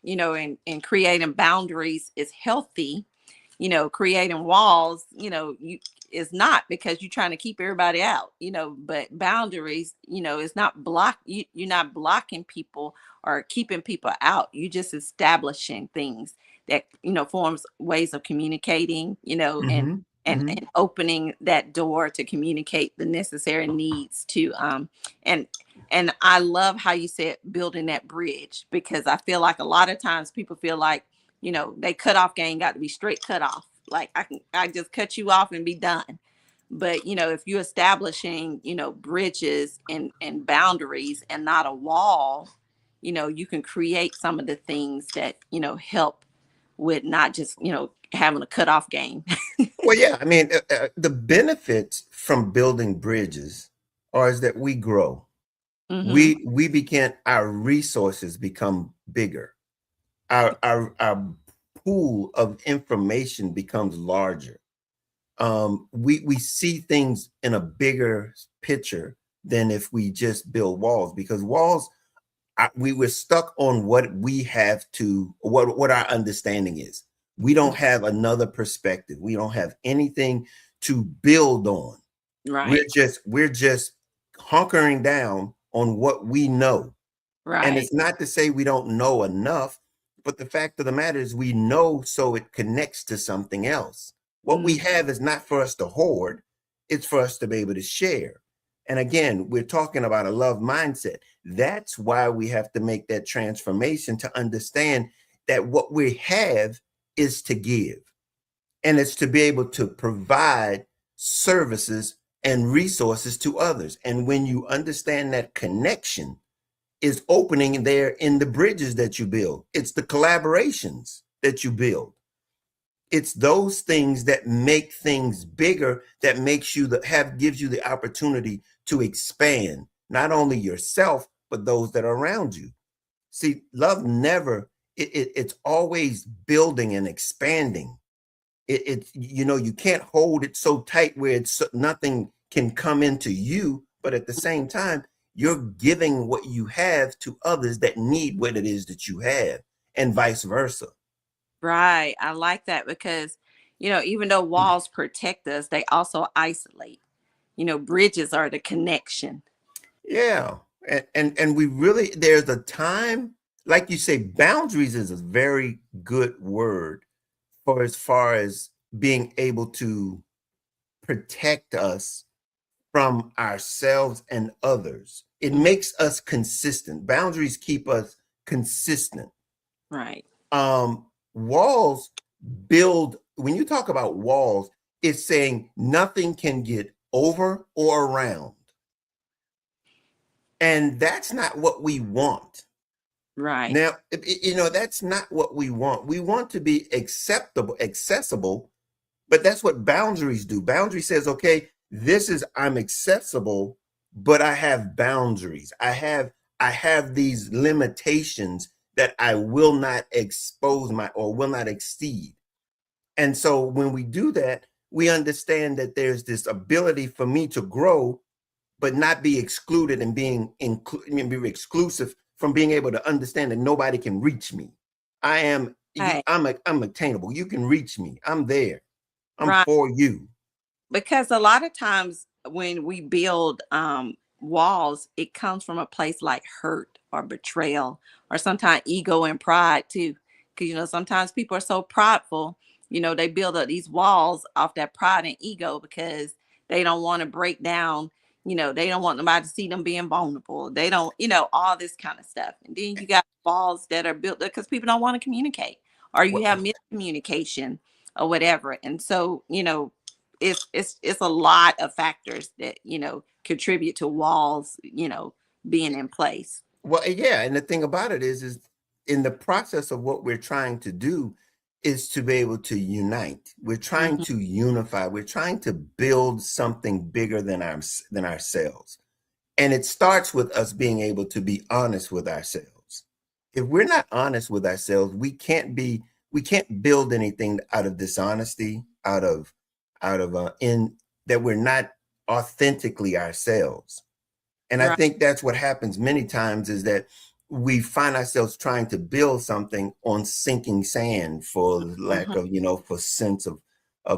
A: in creating boundaries is healthy. Creating walls, you is not, because you're trying to keep everybody out, but boundaries, is not you're not blocking people or keeping people out. You just establishing things that, forms ways of communicating,
B: mhm, mhm.
A: and opening that door to communicate the necessary needs to and and I love how you said building that bridge, because I feel like a lot of times people feel like, they cut off game got to be straight cut off. Like I just cut you off and be done. But if you're establishing, bridges and boundaries and not a wall, you can create some of the things that, help with not just, having a cut off game.
B: Well, yeah, I mean, the benefits from building bridges are is that we grow.
A: Mm-hmm.
B: We begin our resources become bigger. Our pool of information becomes larger. We see things in a bigger picture than if we just build walls, because walls, we were stuck on what we have to what our understanding is. We don't have another perspective. We don't have anything to build on.
A: Right.
B: We're just hunkering down on what we know. And
A: Right.
B: it's not to say we don't know enough, but the fact of the matter is we know so it connects to something else. What
A: Mm,
B: we have is not for us to hoard, it's for us to be able to share. And again, we're talking about a love mindset. That's why we have to make that transformation to understand that what we have is to give, and it's to be able to provide services and resources to others. And when you understand that connection is opening there in the bridges that you build, it's the collaborations that you build. It's those things that make things bigger, that makes you gives you the opportunity to expand not only yourself but those that are around you. See, love never, it's always building and expanding. It's, you know, you can't hold it so tight where it's nothing can come into you, but at the same time, you're giving what you have to others that need what it is that you have, and vice versa.
A: Right. I like that because, even though walls protect us, they also isolate. Bridges are the connection.
B: Yeah. And we really, there's a time, like you say, boundaries is a very good word for as far as being able to protect us from ourselves and others. It
A: Mhm.
B: makes us consistent. Boundaries keep us consistent.
A: Right.
B: Walls build, when you talk about walls, it's saying nothing can get over or around. And that's not what we want.
A: Right.
B: Now, you know, that's not what we want. We want to be acceptable, accessible, but that's what boundaries do. Boundary says, okay, this is, I'm accessible, but I have boundaries. I have these limitations that I will not expose my or will not exceed. And so when we do that, we understand that there's this ability for me to grow, but not be excluded and be exclusive from being able to understand that nobody can reach me. I am you.
A: Right.
B: I'm attainable. You can reach me. I'm there. I'm
A: Right.
B: for you.
A: Because a lot of times when we build walls, it comes from a place like hurt or betrayal, or sometimes ego and pride too. Because sometimes people are so prideful, they build up these walls off that pride and ego because they don't want to break down. They don't want nobody to see them being vulnerable. They don't, all this kind of stuff. And then you got walls that are built because people don't want to communicate, or you have
B: Well,
A: miscommunication or whatever. And so, it's a lot of factors that contribute to walls being in place.
B: well, yeah, and the thing about it is in the process of what we're trying to do is to be able to unite. We're trying
A: Hmm.
B: to unify. We're trying to build something bigger than ourselves. And it starts with us being able to be honest with ourselves. If we're not honest with ourselves, we can't build anything out of dishonesty, out of in that we're not authentically ourselves. And I
A: Right.
B: think that's what happens many times is that we find ourselves trying to build something on sinking sand for lack
A: Hmm.
B: of, for sense of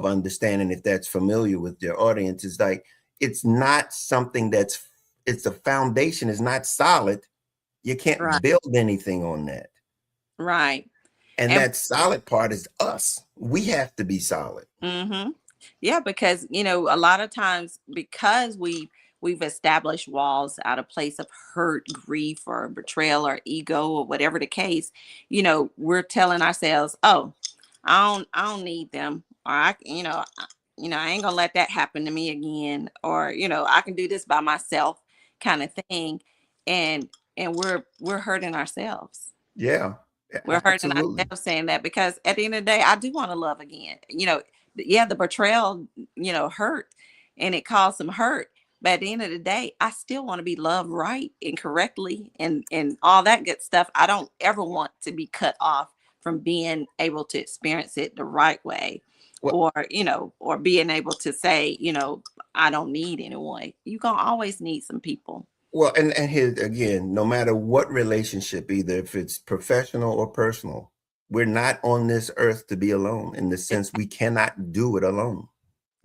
B: understanding. If that's familiar with your audience, is like it's not something it's the foundation is not solid. You can't
A: Right.
B: build anything on that.
A: Right.
B: And
A: And
B: that solid part is us. We have to be solid.
A: hmm yeah, because a lot of times because we've established walls out of place of hurt, grief, or betrayal, or ego, or whatever the case, we're telling ourselves, oh, I don't need them, or I ain't gonna let that happen to me again, or I can do this by myself, kind of thing. And we're hurting ourselves.
B: Yeah,
A: We're hurting
B: absolutely.
A: ourselves saying that, because at the end of the day, I do want to love again. Yeah, the betrayal, hurt, and it caused some hurt. But at the end of the day, I still want to be loved right and correctly, and all that good stuff. I don't ever want to be cut off from being able to experience it the right way,
B: Well,
A: or being able to say, I don't need anyone. You're gonna always need some people.
B: Well, and here again, no matter what relationship, either if it's professional or personal, we're not on this earth to be alone in the sense we cannot do it alone.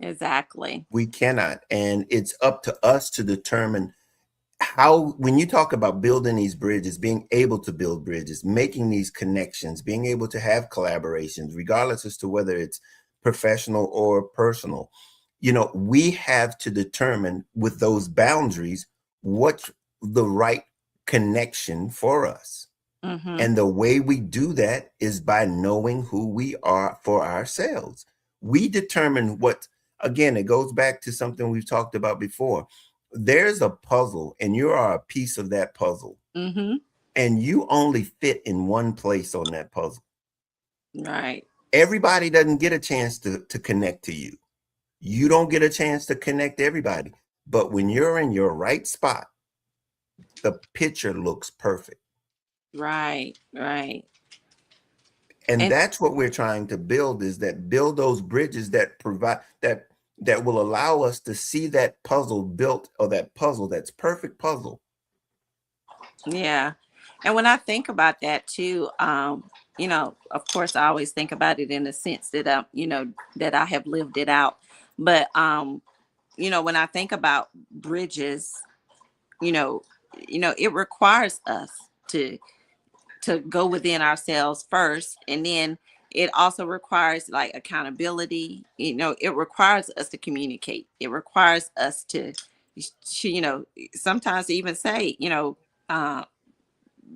A: Exactly.
B: We cannot. And it's up to us to determine how, when you talk about building these bridges, being able to build bridges, making these connections, being able to have collaborations, regardless as to whether it's professional or personal, we have to determine with those boundaries what's the right connection for us.
A: Hmm.
B: And the way we do that is by knowing who we are for ourselves. We determine what, again, it goes back to something we've talked about before. There's a puzzle, and you are a piece of that puzzle,
A: Hmm.
B: and you only fit in one place on that puzzle.
A: Right.
B: Everybody doesn't get a chance to connect to you. You don't get a chance to connect to everybody. But when you're in your right spot, the picture looks perfect.
A: Right, right.
B: And
A: And
B: that's what we're trying to build, is that build those bridges that provide that will allow us to see that puzzle built, or that puzzle, that's perfect puzzle.
A: yeah. And when I think about that too, of course I always think about it in the sense that that I have lived it out. But when I think about bridges, you know, it requires us to go within ourselves first, and then it also requires like accountability. It requires us to communicate. It requires us to sometimes even say, uh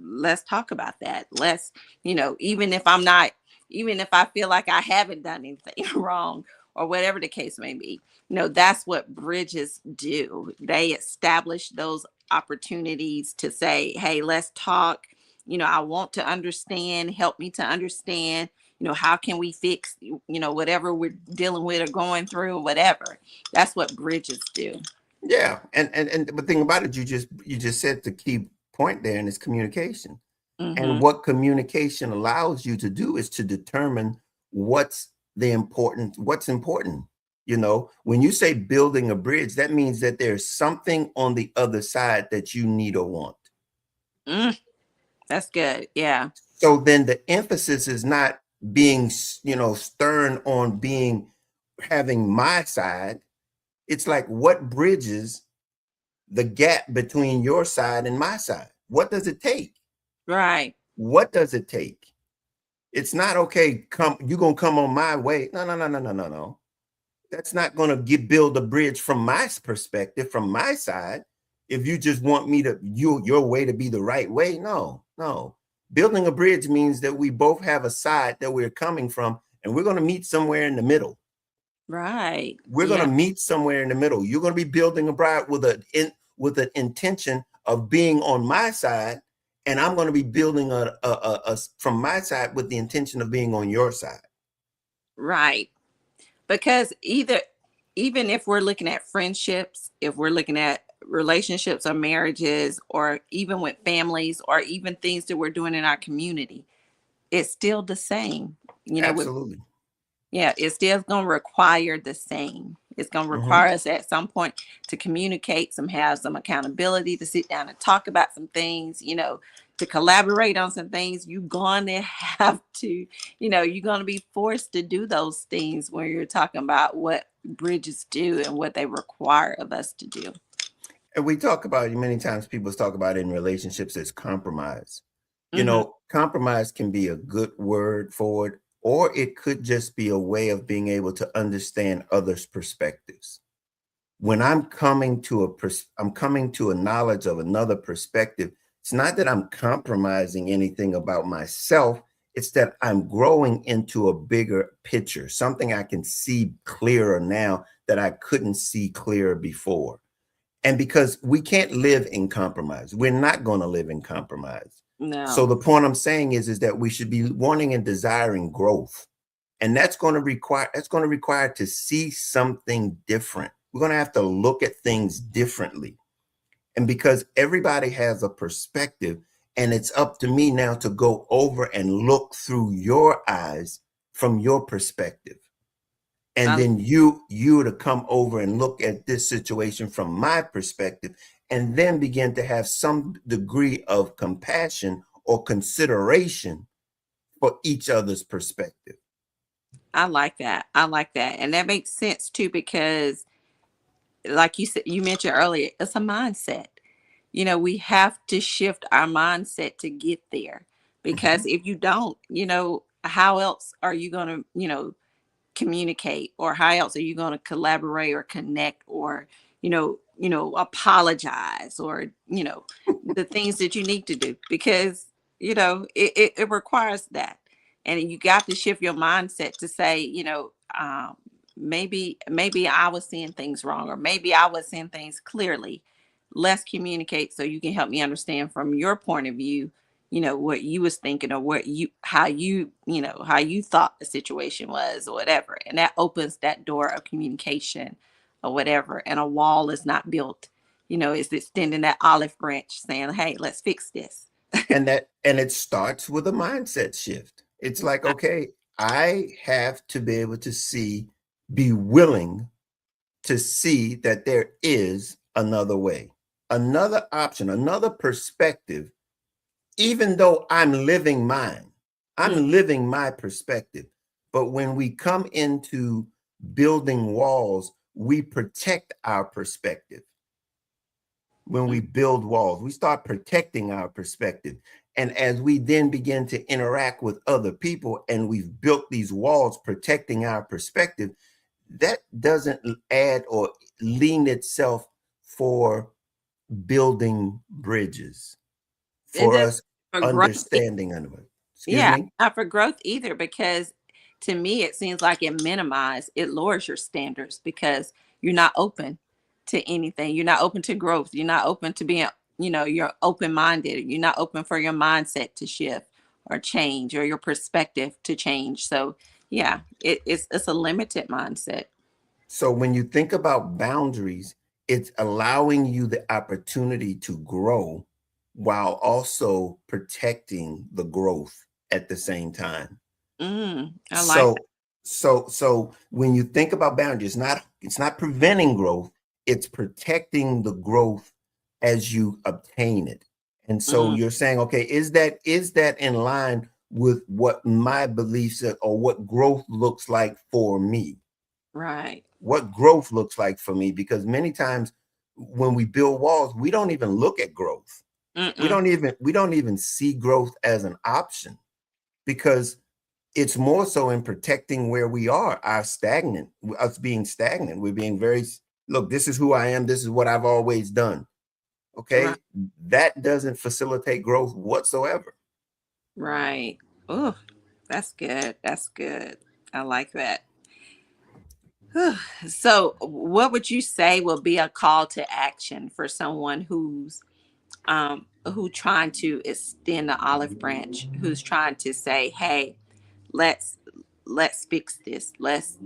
A: let's talk about that. Let's, even if I'm not, even if I feel like I haven't done anything wrong or whatever the case may be, that's what bridges do. They establish those opportunities to say, hey, let's talk. I want to understand, help me to understand, how can we fix, whatever we're dealing with or going through, whatever. That's what bridges do.
B: Yeah, and the thing about it, you just said the key point there, and it's communication. And
A: Mm-hmm.
B: what communication allows you to do is to determine what's important. When you say building a bridge, that means that there's something on the other side that you need or want.
A: Mm, that's good. Yeah.
B: So then the emphasis is not being, stern on having my side. It's like, what bridges the gap between your side and my side? What does it take?
A: Right.
B: What does it take? It's not, okay, you're gonna come on my way. No, no, no, no, no, no, no. That's not gonna build a bridge from my perspective, from my side. If you just want me to your way to be the right way, no, no. Building a bridge means that we both have a side that we're coming from, and we're gonna meet somewhere in the middle.
A: Right.
B: We're going to
A: Yeah.
B: meet somewhere in the middle. You're going to be building a bride with an intention of being on my side, and I'm going to be building from my side with the intention of being on your side.
A: Right. Because even if we're looking at friendships, if we're looking at relationships or marriages, or even with families, or even things that we're doing in our community, it's still the same. With
B: Absolutely.
A: Yeah, it's still going to require the same. It's going to
B: Hmm.
A: require us at some point to communicate, have some accountability, to sit down and talk about some things, to collaborate on some things. You're going to have to, you're going to be forced to do those things when you're talking about what bridges do and what they require of us to do.
B: And we talk about, many times people talk about in relationships as compromise.
A: Hmm.
B: Compromise can be a good word for it, or it could just be a way of being able to understand others' perspectives. When I'm coming to a knowledge of another perspective, it's not that I'm compromising anything about myself. It's that I'm growing into a bigger picture, something I can see clearer now that I couldn't see clearer before. And because we can't live in compromise, we're not going to live in compromise. So
A: No.
B: the point I'm saying is that we should be wanting and desiring growth. And that's going to require to see something different. We're going to have to look at things differently. And because everybody has a perspective, and it's up to me now to go over and look through your eyes from your perspective. And
A: I,
B: then you to come over and look at this situation from my perspective, and then begin to have some degree of compassion or consideration for each other's perspective.
A: I like that. I like that. And that makes sense too, because like you said, you mentioned earlier, it's a mindset. We have to shift our mindset to get there, because
B: Mhm.
A: if you don't, how else are you going to, communicate, or how else are you going to collaborate or connect, or, apologize, or, the things that you need to do, because, it requires that. And you got to shift your mindset to say, maybe I was seeing things wrong, or maybe I was seeing things clearly. Let's communicate so you can help me understand from your point of view, what you was thinking, or how you thought the situation was, or whatever. And that opens that door of communication or whatever. And a wall is not built, is extending that olive branch saying, hey, let's fix this.
B: And it starts with a mindset shift. It's like, okay, I have to be able to be willing to see that there is another way, another option, another perspective, even though I'm living mine.
A: Mm,
B: I'm living my perspective. But when we come into building walls, we protect our perspective. When
A: mm.
B: we build walls, we start protecting our perspective. And as we then begin to interact with other people and we've built these walls protecting our perspective, that doesn't add or lean itself for building bridges,
A: It
B: for
A: doesn't
B: us
A: for growth.
B: understanding of it. Excuse
A: Yeah,
B: me?
A: not for growth either, because to me it seems like it lowers your standards because you're not open to anything. You're not open to growth. You're not open to being, you're open minded. You're not open for your mindset to shift or change or your perspective to change. So yeah, it's a limited mindset.
B: So when you think about boundaries, it's allowing you the opportunity to grow while also protecting the growth at the same time.
A: I like
B: So so when you think about boundaries, it's not preventing growth, it's protecting the growth as you obtain it. And
A: that.
B: so you're saying, okay, is that in line with what my beliefs are, or what growth looks like for me?
A: Right.
B: What growth looks like for me? Because many times when we build walls, we don't even look at growth.
A: Mm-mm.
B: We don't even see growth as an option, because it's more so in protecting where we are, us being stagnant. We're being very, look, this is who I am. This is what I've always done.
A: Right.
B: Okay. That doesn't facilitate growth whatsoever.
A: Right. Oh, that's good. That's good. I like that. So, what would you say will be a call to action for someone who trying to extend the olive branch, who's trying to say, "Hey, let's let's fix this. Let's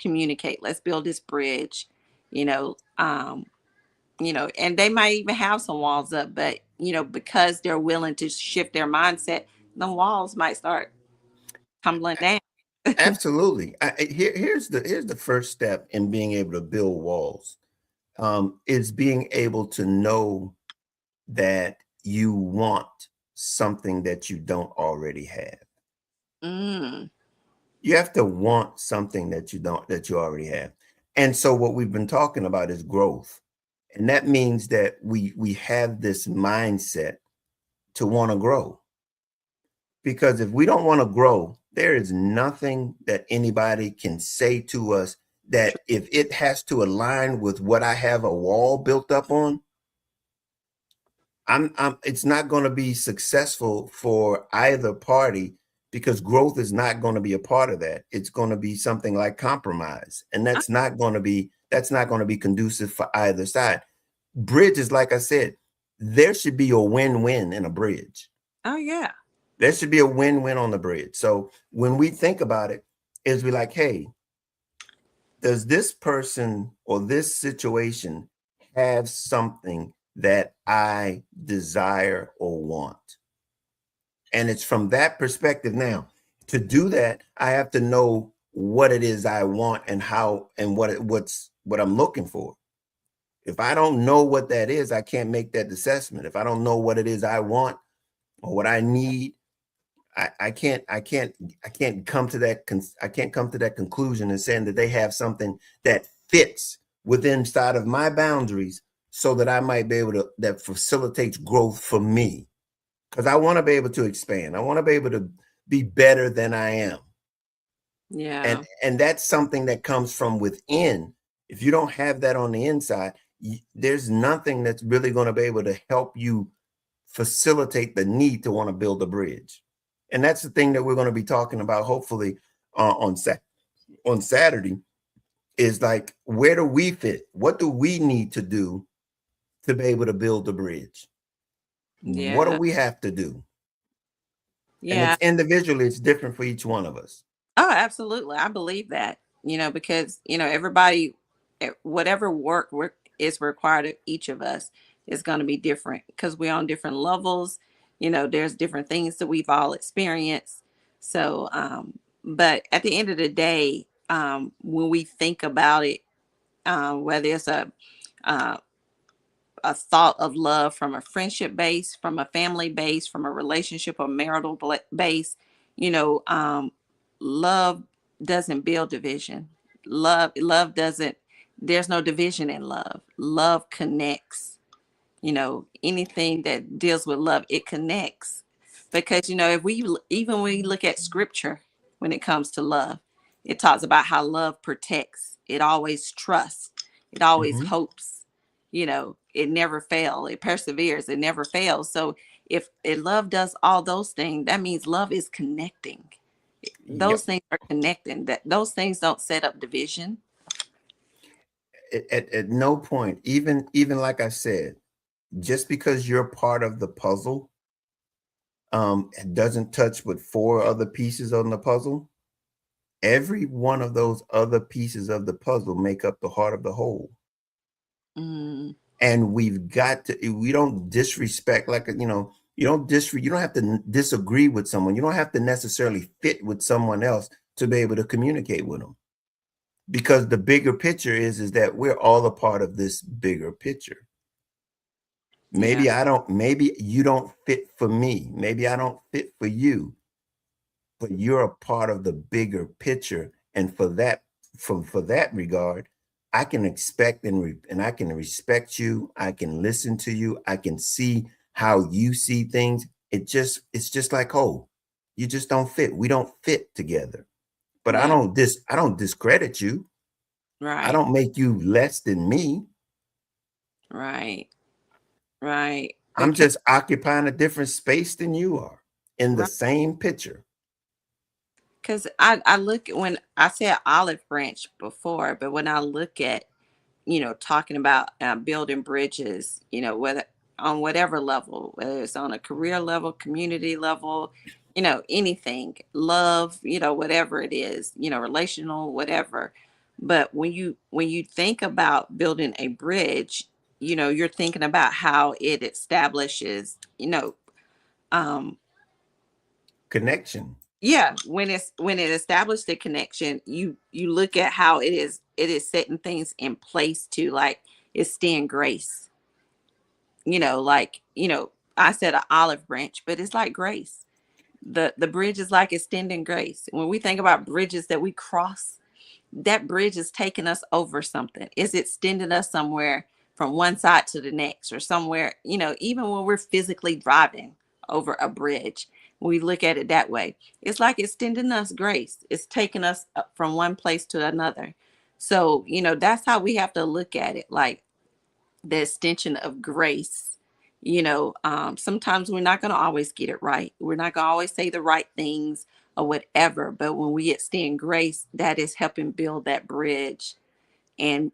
A: communicate. Let's build this bridge." You know, um, and they might even have some walls up, but because they're willing to shift their mindset, the walls might start tumbling down.
B: Absolutely. Here's the first step in being able to build walls, is being able to know that you want something that you don't already have.
A: Mm,
B: You have to want something that you already have. And so what we've been talking about is growth. And that means that we have this mindset to want to grow. Because if we don't want to grow, there is nothing that anybody can say to us that, if it has to align with what I have a wall built up on, it's not going to be successful for either party, because growth is not going to be a part of that. It's going to be something like compromise, and that's not going to be conducive for either side. Bridges, like I said, there should be a win-win in a bridge.
A: oh yeah.
B: There should be a win-win on the bridge. So when we think about it, is we like, hey, does this person or this situation have something that I desire or want? And it's from that perspective. Now, to do that, I have to know what it is I want and how, and what I'm looking for. If I don't know what that is, I can't make that assessment. If I don't know what it is I want or what I need, I can't come to that conclusion and saying that they have something that fits within inside of my boundaries, so that I might be able to, that facilitates growth for me, because I want to be able to expand. I want to be able to be better than I am. and
A: Yeah.
B: and that's something that comes from within. If you don't have that on the inside, there's nothing that's really going to be able to help you facilitate the need to want to build a bridge. And that's the thing that we're going to be talking about, hopefully, on Saturday, is like, where do we fit? What do we need to do to be able to build the bridge? What do
A: Yeah.
B: we have to do? And
A: Yeah.
B: it's individually, it's different for each one of us.
A: Oh, absolutely. I believe that, because, everybody, whatever work, is required of each of us is going to be different because we're on different levels. There's different things that we've all experienced. So, but at the end of the day, when we think about it, whether it's uh, a thought of love from a friendship base, from a family base, from a relationship or marital base, you know, um, love doesn't build division. Love doesn't. There's no division in love. Love connects. Anything that deals with love, it connects. Because if we even when we look at scripture, when it comes to love, it talks about how love protects. It always trusts. It always
B: Mhm.
A: hopes. It never fails. It perseveres. It never fails. So if love does all those things, that means love is connecting. Those
B: Yep.
A: things are connecting. That those things don't set up division.
B: At no point, even like I said, just because you're part of the puzzle, doesn't touch with four other pieces on the puzzle. Every one of those other pieces of the puzzle make up the heart of the whole.
A: Mm,
B: And we don't disrespect, like, you don't have to disagree with someone. You don't have to necessarily fit with someone else to be able to communicate with them. Because the bigger picture is that we're all a part of this bigger picture.
A: yeah.
B: Maybe you don't fit for me. Maybe I don't fit for you, but you're a part of the bigger picture. And for that regard, I can expect and I can respect you. I can listen to you. I can see how you see things. It's just like, oh, you just don't fit. We don't fit together. But
A: Yeah.
B: I don't discredit you. I
A: Right.
B: don't make you less than me.
A: Right. Right.
B: I'm
A: Because
B: just occupying a different space than you are in the same picture.
A: I look at when I said olive branch before, but when I look at talking about building bridges, whether on whatever level, whether it's on a career level, community level, anything, love, whatever it is, relational, whatever. But when you think about building a bridge, you're thinking about how it establishes, um,
B: Connection.
A: yeah, when it established the connection, you look at how it is setting things in place to like extend grace. Like, I said an olive branch, but it's like grace. The bridge is like extending grace. When we think about bridges that we cross, that bridge is taking us over something. It's extending us somewhere from one side to the next, or somewhere, even when we're physically driving over a bridge, we look at it that way. It's like extending us grace. It's taking us from one place to another. So, that's how we have to look at it. Like the extension of grace. Sometimes we're not going to always get it right. We're not going to always say the right things or whatever. But when we extend grace, that is helping build that bridge and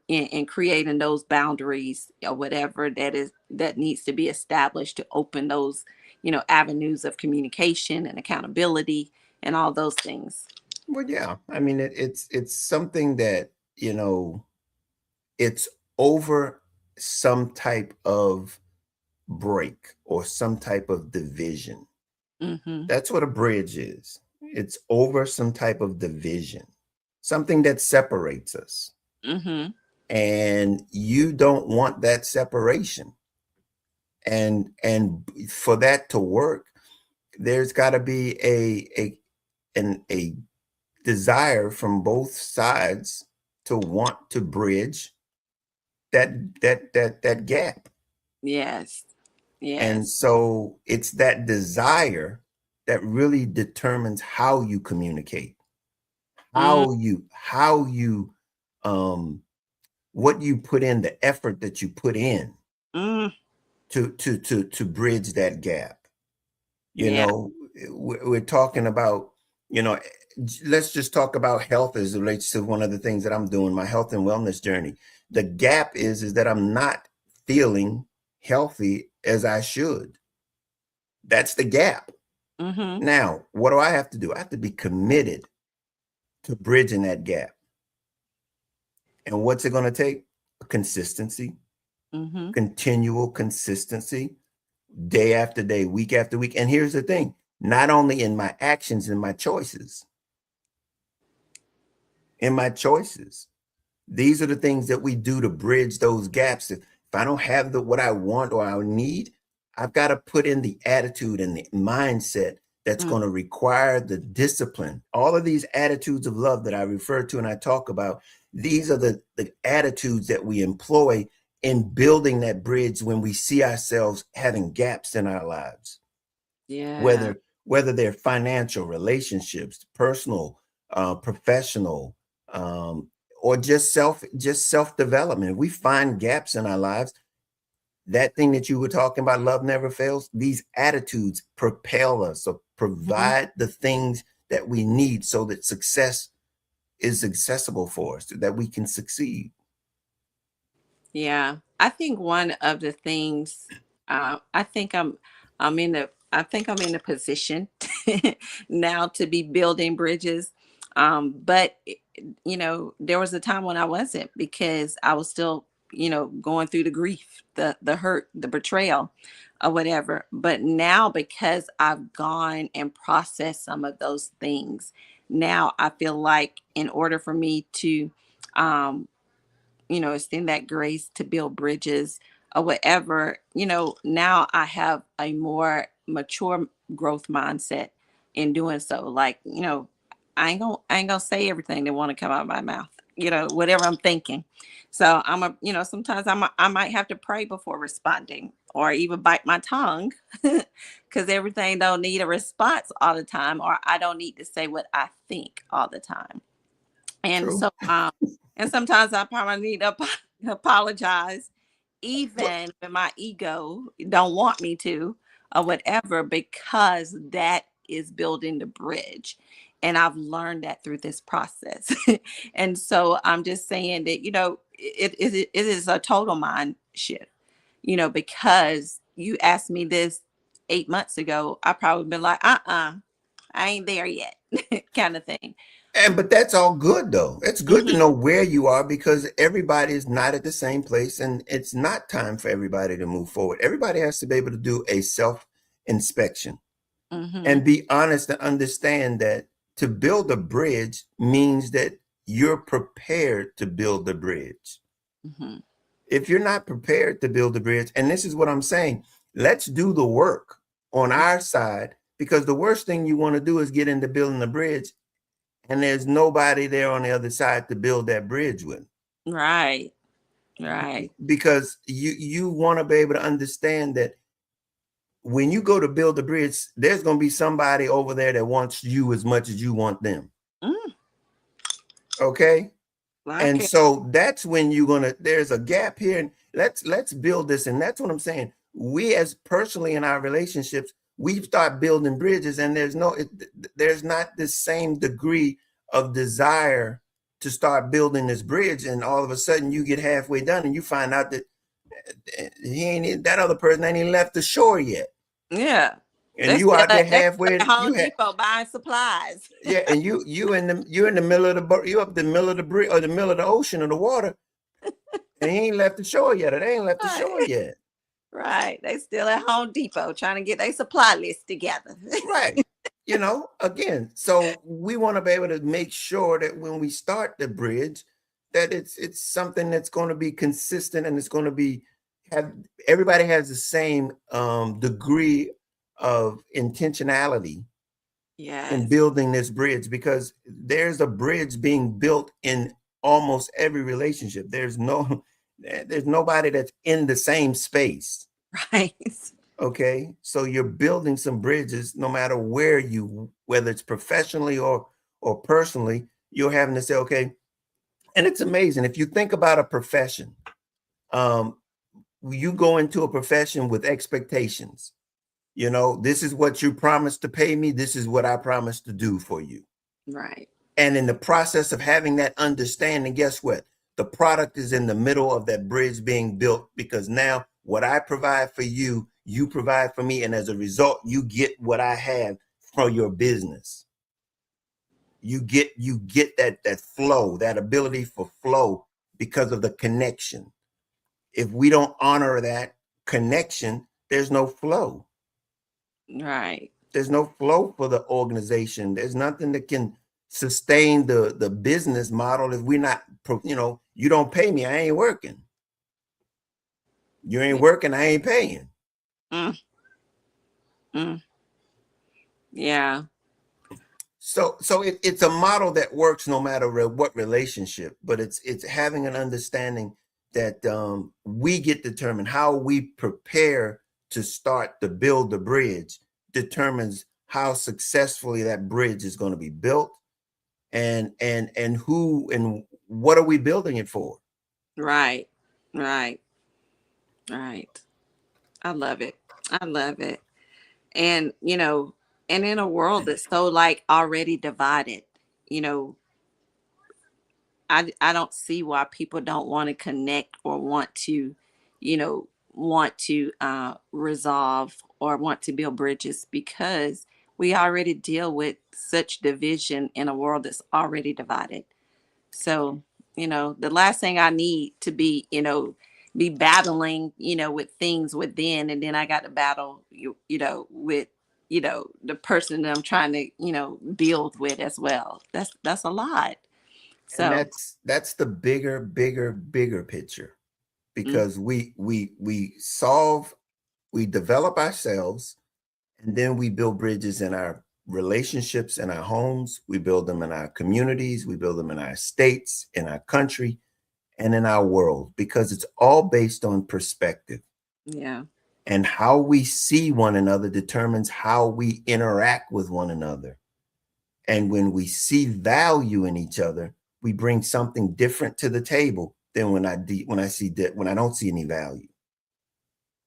A: creating those boundaries or whatever that needs to be established to open those, avenues of communication and accountability and all those things.
B: Well, yeah. I mean, it's something that, it's over some type of break or some type of division.
A: Mm-hmm.
B: That's what a bridge is. It's over some type of division, something that separates us.
A: Mm-hmm.
B: And you don't want that separation. And for that to work, there's got to be a desire from both sides to want to bridge that that gap.
A: Yes.
B: And
A: Yes.
B: so it's that desire that really determines how you communicate,
A: Mm,
B: how you um what you put in, the effort that you put in
A: mm,
B: to bridge that gap. you
A: yeah.
B: know we're talking about, you know let's just talk about health as it relates to one of the things that I'm doing, my health and wellness journey. The gap is that I'm not feeling healthy as I should. That's the gap.
A: Mm-hmm.
B: Now, what do I have to do? I have to be committed to bridging that gap. And what's it going to take? Consistency.
A: Mm-hmm.
B: continual consistency, day after day, week after week. And here's the thing, not only in my actions and my choices, in my choices. These are the things that we do to bridge those gaps. If I don't have the what I want or I need, I've got to put in the attitude and the mindset that's
A: Mm.
B: going to require the discipline. All of these attitudes of love that I refer to and I talk about, these are the attitudes that we employ in building that bridge when we see ourselves having gaps in our lives,
A: Yeah.
B: whether they're financial, relationships, personal, professional, um, or just self development. We find gaps in our lives. That thing that you were talking about, love never fails. These attitudes propel us or
A: Mhm.
B: provide the things that we need so that success is accessible for us, so that we can succeed.
A: Yeah, I think one of the things, I think I think I'm in a position now to be building bridges. But there was a time when I wasn't, because I was still, going through the grief, the hurt, the betrayal, or whatever. But now, because I've gone and processed some of those things, now I feel like in order for me to um extend that grace to build bridges or whatever, now I have a more mature growth mindset in doing so. Like, I ain't gonna say everything that want to come out of my mouth, whatever I'm thinking. So sometimes I might have to pray before responding, or even bite my tongue, because everything don't need a response all the time, or I don't need to say what I think all the time. And
B: True.
A: so, and sometimes I probably need to apologize,
B: But
A: even when my ego don't want me to, or whatever, because that is building the bridge. And I've learned that through this process. And so I'm just saying that, it is a total mind shift, because you asked me this 8 months ago, I probably been like, I ain't there yet, kind of thing.
B: but that's all good though. It's good to
A: Hmm.
B: know where you are because everybody is not at the same place and it's not time for everybody to move forward. Everybody has to be able to do a self inspection
A: Hmm.
B: and be honest and understand that to build a bridge means that you're prepared to build the bridge.
A: Hmm.
B: If you're not prepared to build the bridge, and this is what I'm saying, let's do the work on our side because the worst thing you want to do is get into building the bridge and there's nobody there on the other side to build that bridge with,
A: Right. Right.
B: because you want to be able to understand that when you go to build a bridge, there's going to be somebody over there that wants you as much as you want them.
A: Mm,
B: Okay.
A: like
B: And
A: it.
B: so that's when you're gonna there's a gap here, and let's build this. And that's what I'm saying. We as personally in our relationships, we start building bridges, and there's not the same degree of desire to start building this bridge. And all of a sudden you get halfway done and you find out that that other person ain't even left the shore yet.
A: Yeah.
B: And you out there
A: They still
B: halfway,
A: at Home Depot buying supplies.
B: yeah, and you in the middle of you up the middle of the bridge or the middle of the ocean or the water. And he ain't left the shore yet. Or they ain't left the shore
A: Right.
B: yet.
A: Right. They still at Home Depot trying to get their supply list together.
B: Right. Again, so we want to be able to make sure that when we start the bridge, that it's something that's going to be consistent and it's going to be have everybody has the same degree of intentionality in
A: Yes.
B: building this bridge because there's a bridge being built in almost every relationship. There's nobody that's in the same space.
A: Right.
B: Okay, so you're building some bridges no matter whether it's professionally or personally. You're having to say, okay, and it's amazing if you think about a profession. um you go into a profession with expectations. This is what you promised to pay me, this is what I promised to do for you.
A: Right.
B: And in the process of having that understanding, guess what? The product is in the middle of that bridge being built because now what I provide for you, you provide for me. And as a result, you get what I have for your business. You get that flow, that ability for flow because of the connection. If we don't honor that connection, there's no flow.
A: Right.
B: There's no flow for the organization. There's nothing that can sustain the business model if we're not, you don't pay me, I ain't working. You ain't working, I ain't paying.
A: Mm, mm, yeah.
B: So it's a model that works no matter what relationship, but it's having an understanding that we get determined how we prepare to start to build the bridge determines how successfully that bridge is going to be built, and who and what are we building it for.
A: Right. Right. Right. I love it. I love it. And, and in a world that's so like already divided, you know, I don't see why people don't want to connect or want to, resolve or want to build bridges, because we already deal with such division in a world that's already divided. So, the last thing I need to be, be battling, with things within, and then I got to battle with, the person that I'm trying to, build with as well. That's a lot.
B: And
A: So,
B: that's the bigger picture,
A: mm,
B: because we develop ourselves, and then we build bridges in our relationships, in our homes, we build them in our communities, we build them in our states, in our country, and in our world, because it's all based on perspective.
A: yeah,
B: And how we see one another determines how we interact with one another. And when we see value in each other, we bring something different to the table than when I don't see any value.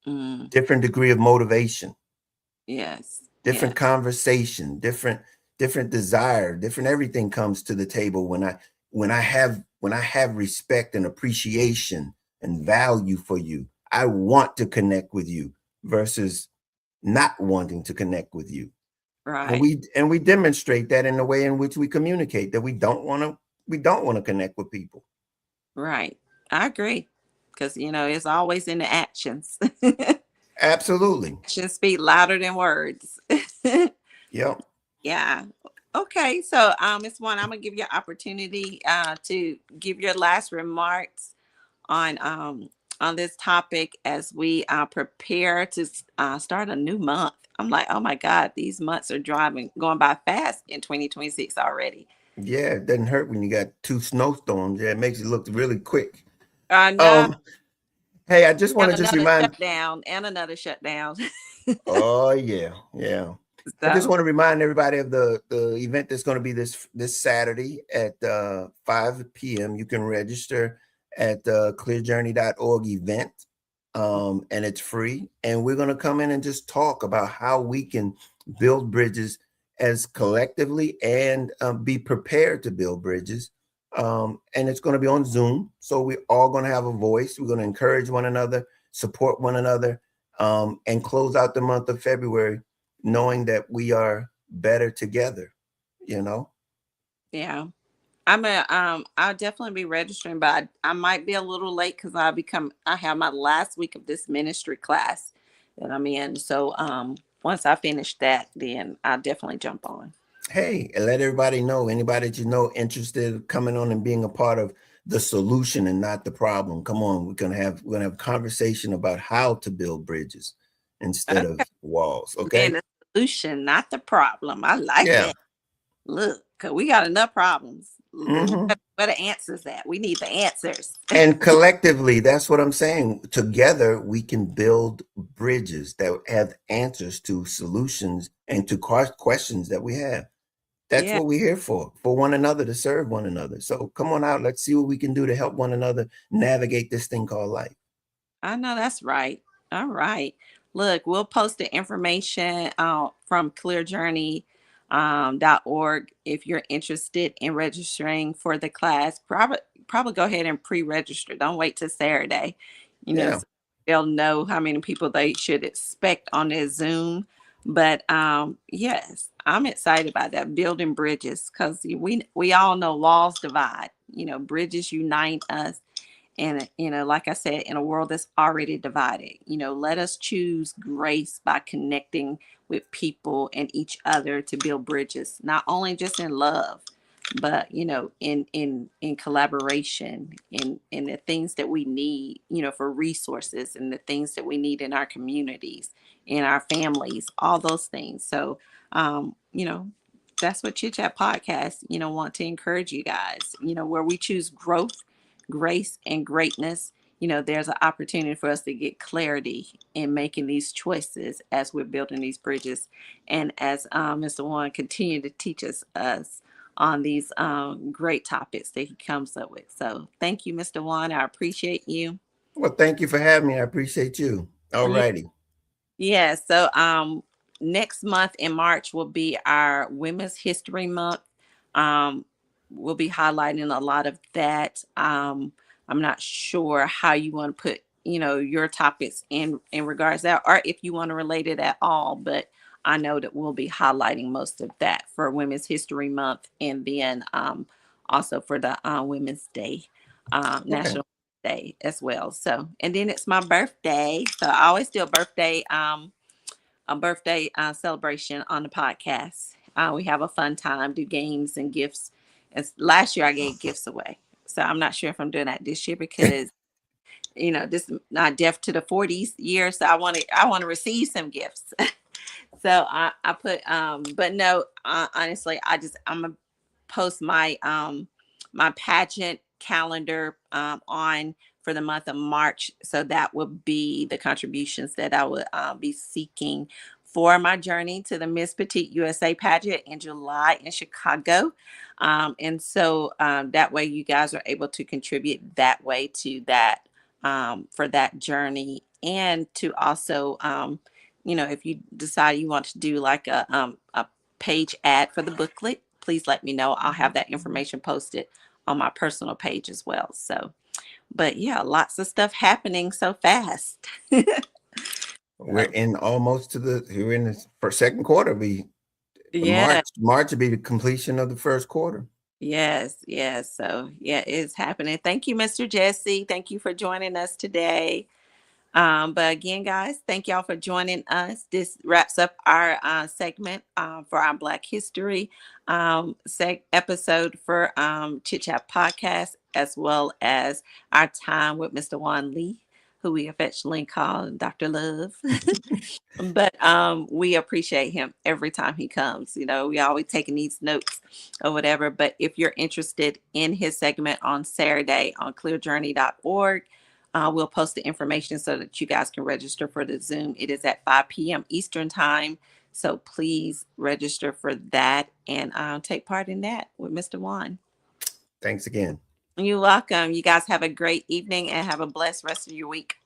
A: mm,
B: Different degree of motivation,
A: yes, yeah,
B: different conversation, different desire, different everything comes to the table when I have respect and appreciation and value for you. I want to connect with you versus not wanting to connect with you. And
A: right,
B: we demonstrate that in the way in which we communicate that we don't want to connect with people.
A: right. I agree, because it's always in the actions.
B: Absolutely.
A: Actions speak louder than words.
B: Yep.
A: Yeah. Okay. So, Miss One, I'm gonna give you an opportunity to give your last remarks on this topic as we prepare to start a new month. I'm like, oh my God, these months are going by fast in 2026 already.
B: Yeah, it doesn't hurt when you got two snowstorms. Yeah, it makes it look really quick.
A: I know.
B: Um, hey, I just want
A: And
B: to just
A: another
B: remind.
A: shutdown and another shutdown.
B: Oh yeah, yeah. I just
A: So,
B: want to remind everybody of the event that's going to be this Saturday at 5 p.m. You can register at clearjourney.org event, and it's free. And we're going to come in and just talk about how we can build bridges as collectively, and be prepared to build bridges. And it's going to be on Zoom, so we're all going to have a voice. We're going to encourage one another, support one another, and close out the month of February knowing that we are better together, you know?
A: yeah. I'll definitely be registering, but I might be a little late because I have my last week of this ministry class that I'm in. So once I finish that, then I'll definitely jump on.
B: Hey, and let everybody know, anybody that you know interested in coming on and being a part of the solution and not the problem. Come on, we're gonna have conversation about how to build bridges instead of
A: Okay.
B: walls.
A: Being
B: Okay.
A: the solution, not the problem. I like
B: Yeah.
A: that. Look, 'cause we got enough problems.
B: Hmm.
A: Where the answers at? We need the answers.
B: And collectively, that's what I'm saying. Together, we can build bridges that have answers to solutions and to questions that we have. That's
A: Yeah,
B: what we're here for one another, to serve one another. So come on out. Let's see what we can do to help one another navigate this thing called life.
A: I know that's right. All right. Look, we'll post the information from clearjourney.org if you're interested in registering for the class. Probably go ahead and pre-register. Don't wait till Saturday.
B: Yeah.
A: So they'll know how many people they should expect on their Zoom. But yes, I'm excited about that, building bridges, because we all know walls divide. Bridges unite us, And, like I said, in a world that's already divided, let us choose grace by connecting with people and each other to build bridges, not only just in love, but, in collaboration, in the things that we need, for resources, and the things that we need in our communities, in our families, all those things. So, that's what Chit Chat Podcast, want to encourage you guys, where we choose growth, grace, and greatness. There's an opportunity for us to get clarity in making these choices as we're building these bridges. And as Mr. Warren continue to teach us on these great topics that he comes up with. So thank you, Mr. Warren. I appreciate you.
B: Well, thank you for having me. I appreciate you. All
A: Yeah.
B: righty.
A: Yeah. So next month in March will be our Women's History Month. Um, we'll be highlighting a lot of that. I'm not sure how you want to put, your topics in regards to that, or if you want to relate it at all. But I know that we'll be highlighting most of that for Women's History Month, and then also for the Women's Day,
B: Okay.
A: National Day as well. So, and then it's my birthday, so I always do a birthday celebration on the podcast. We have a fun time, do games and gifts. Last year I gave gifts away, so I'm not sure if I'm doing that this year because this is not deaf to the 40s year, so I want to receive some gifts. So I put but no, honestly, I'm gonna post my pageant calendar on for the month of March. So that would be the contributions that I would be seeking for my journey to the Miss Petite USA pageant in July in Chicago. And so that way you guys are able to contribute that way to that, for that journey, and to also if you decide you want to do like a page ad for the booklet, please let me know. I'll have that information posted on my personal page as well. So, but yeah, lots of stuff happening so fast.
B: We're in almost we're in the second quarter.
A: Yeah.
B: March will be the completion of the first quarter.
A: Yes. Yes. So yeah, it's happening. Thank you, Mr. Jesse. Thank you for joining us today. But again, guys, thank y'all for joining us. This wraps up our segment for our Black History episode for Chit Chat Podcast, as well as our time with Mr. Juan Lee, who we affectionately call Dr. Love. But we appreciate him every time he comes. We always taking these notes or whatever. But if you're interested in his segment on Saturday on clearjourney.org, we'll post the information so that you guys can register for the Zoom. It is at 5 p.m. Eastern time. So please register for that and take part in that with Mr. Juan.
B: Thanks again.
A: You're welcome. You guys have a great evening and have a blessed rest of your week.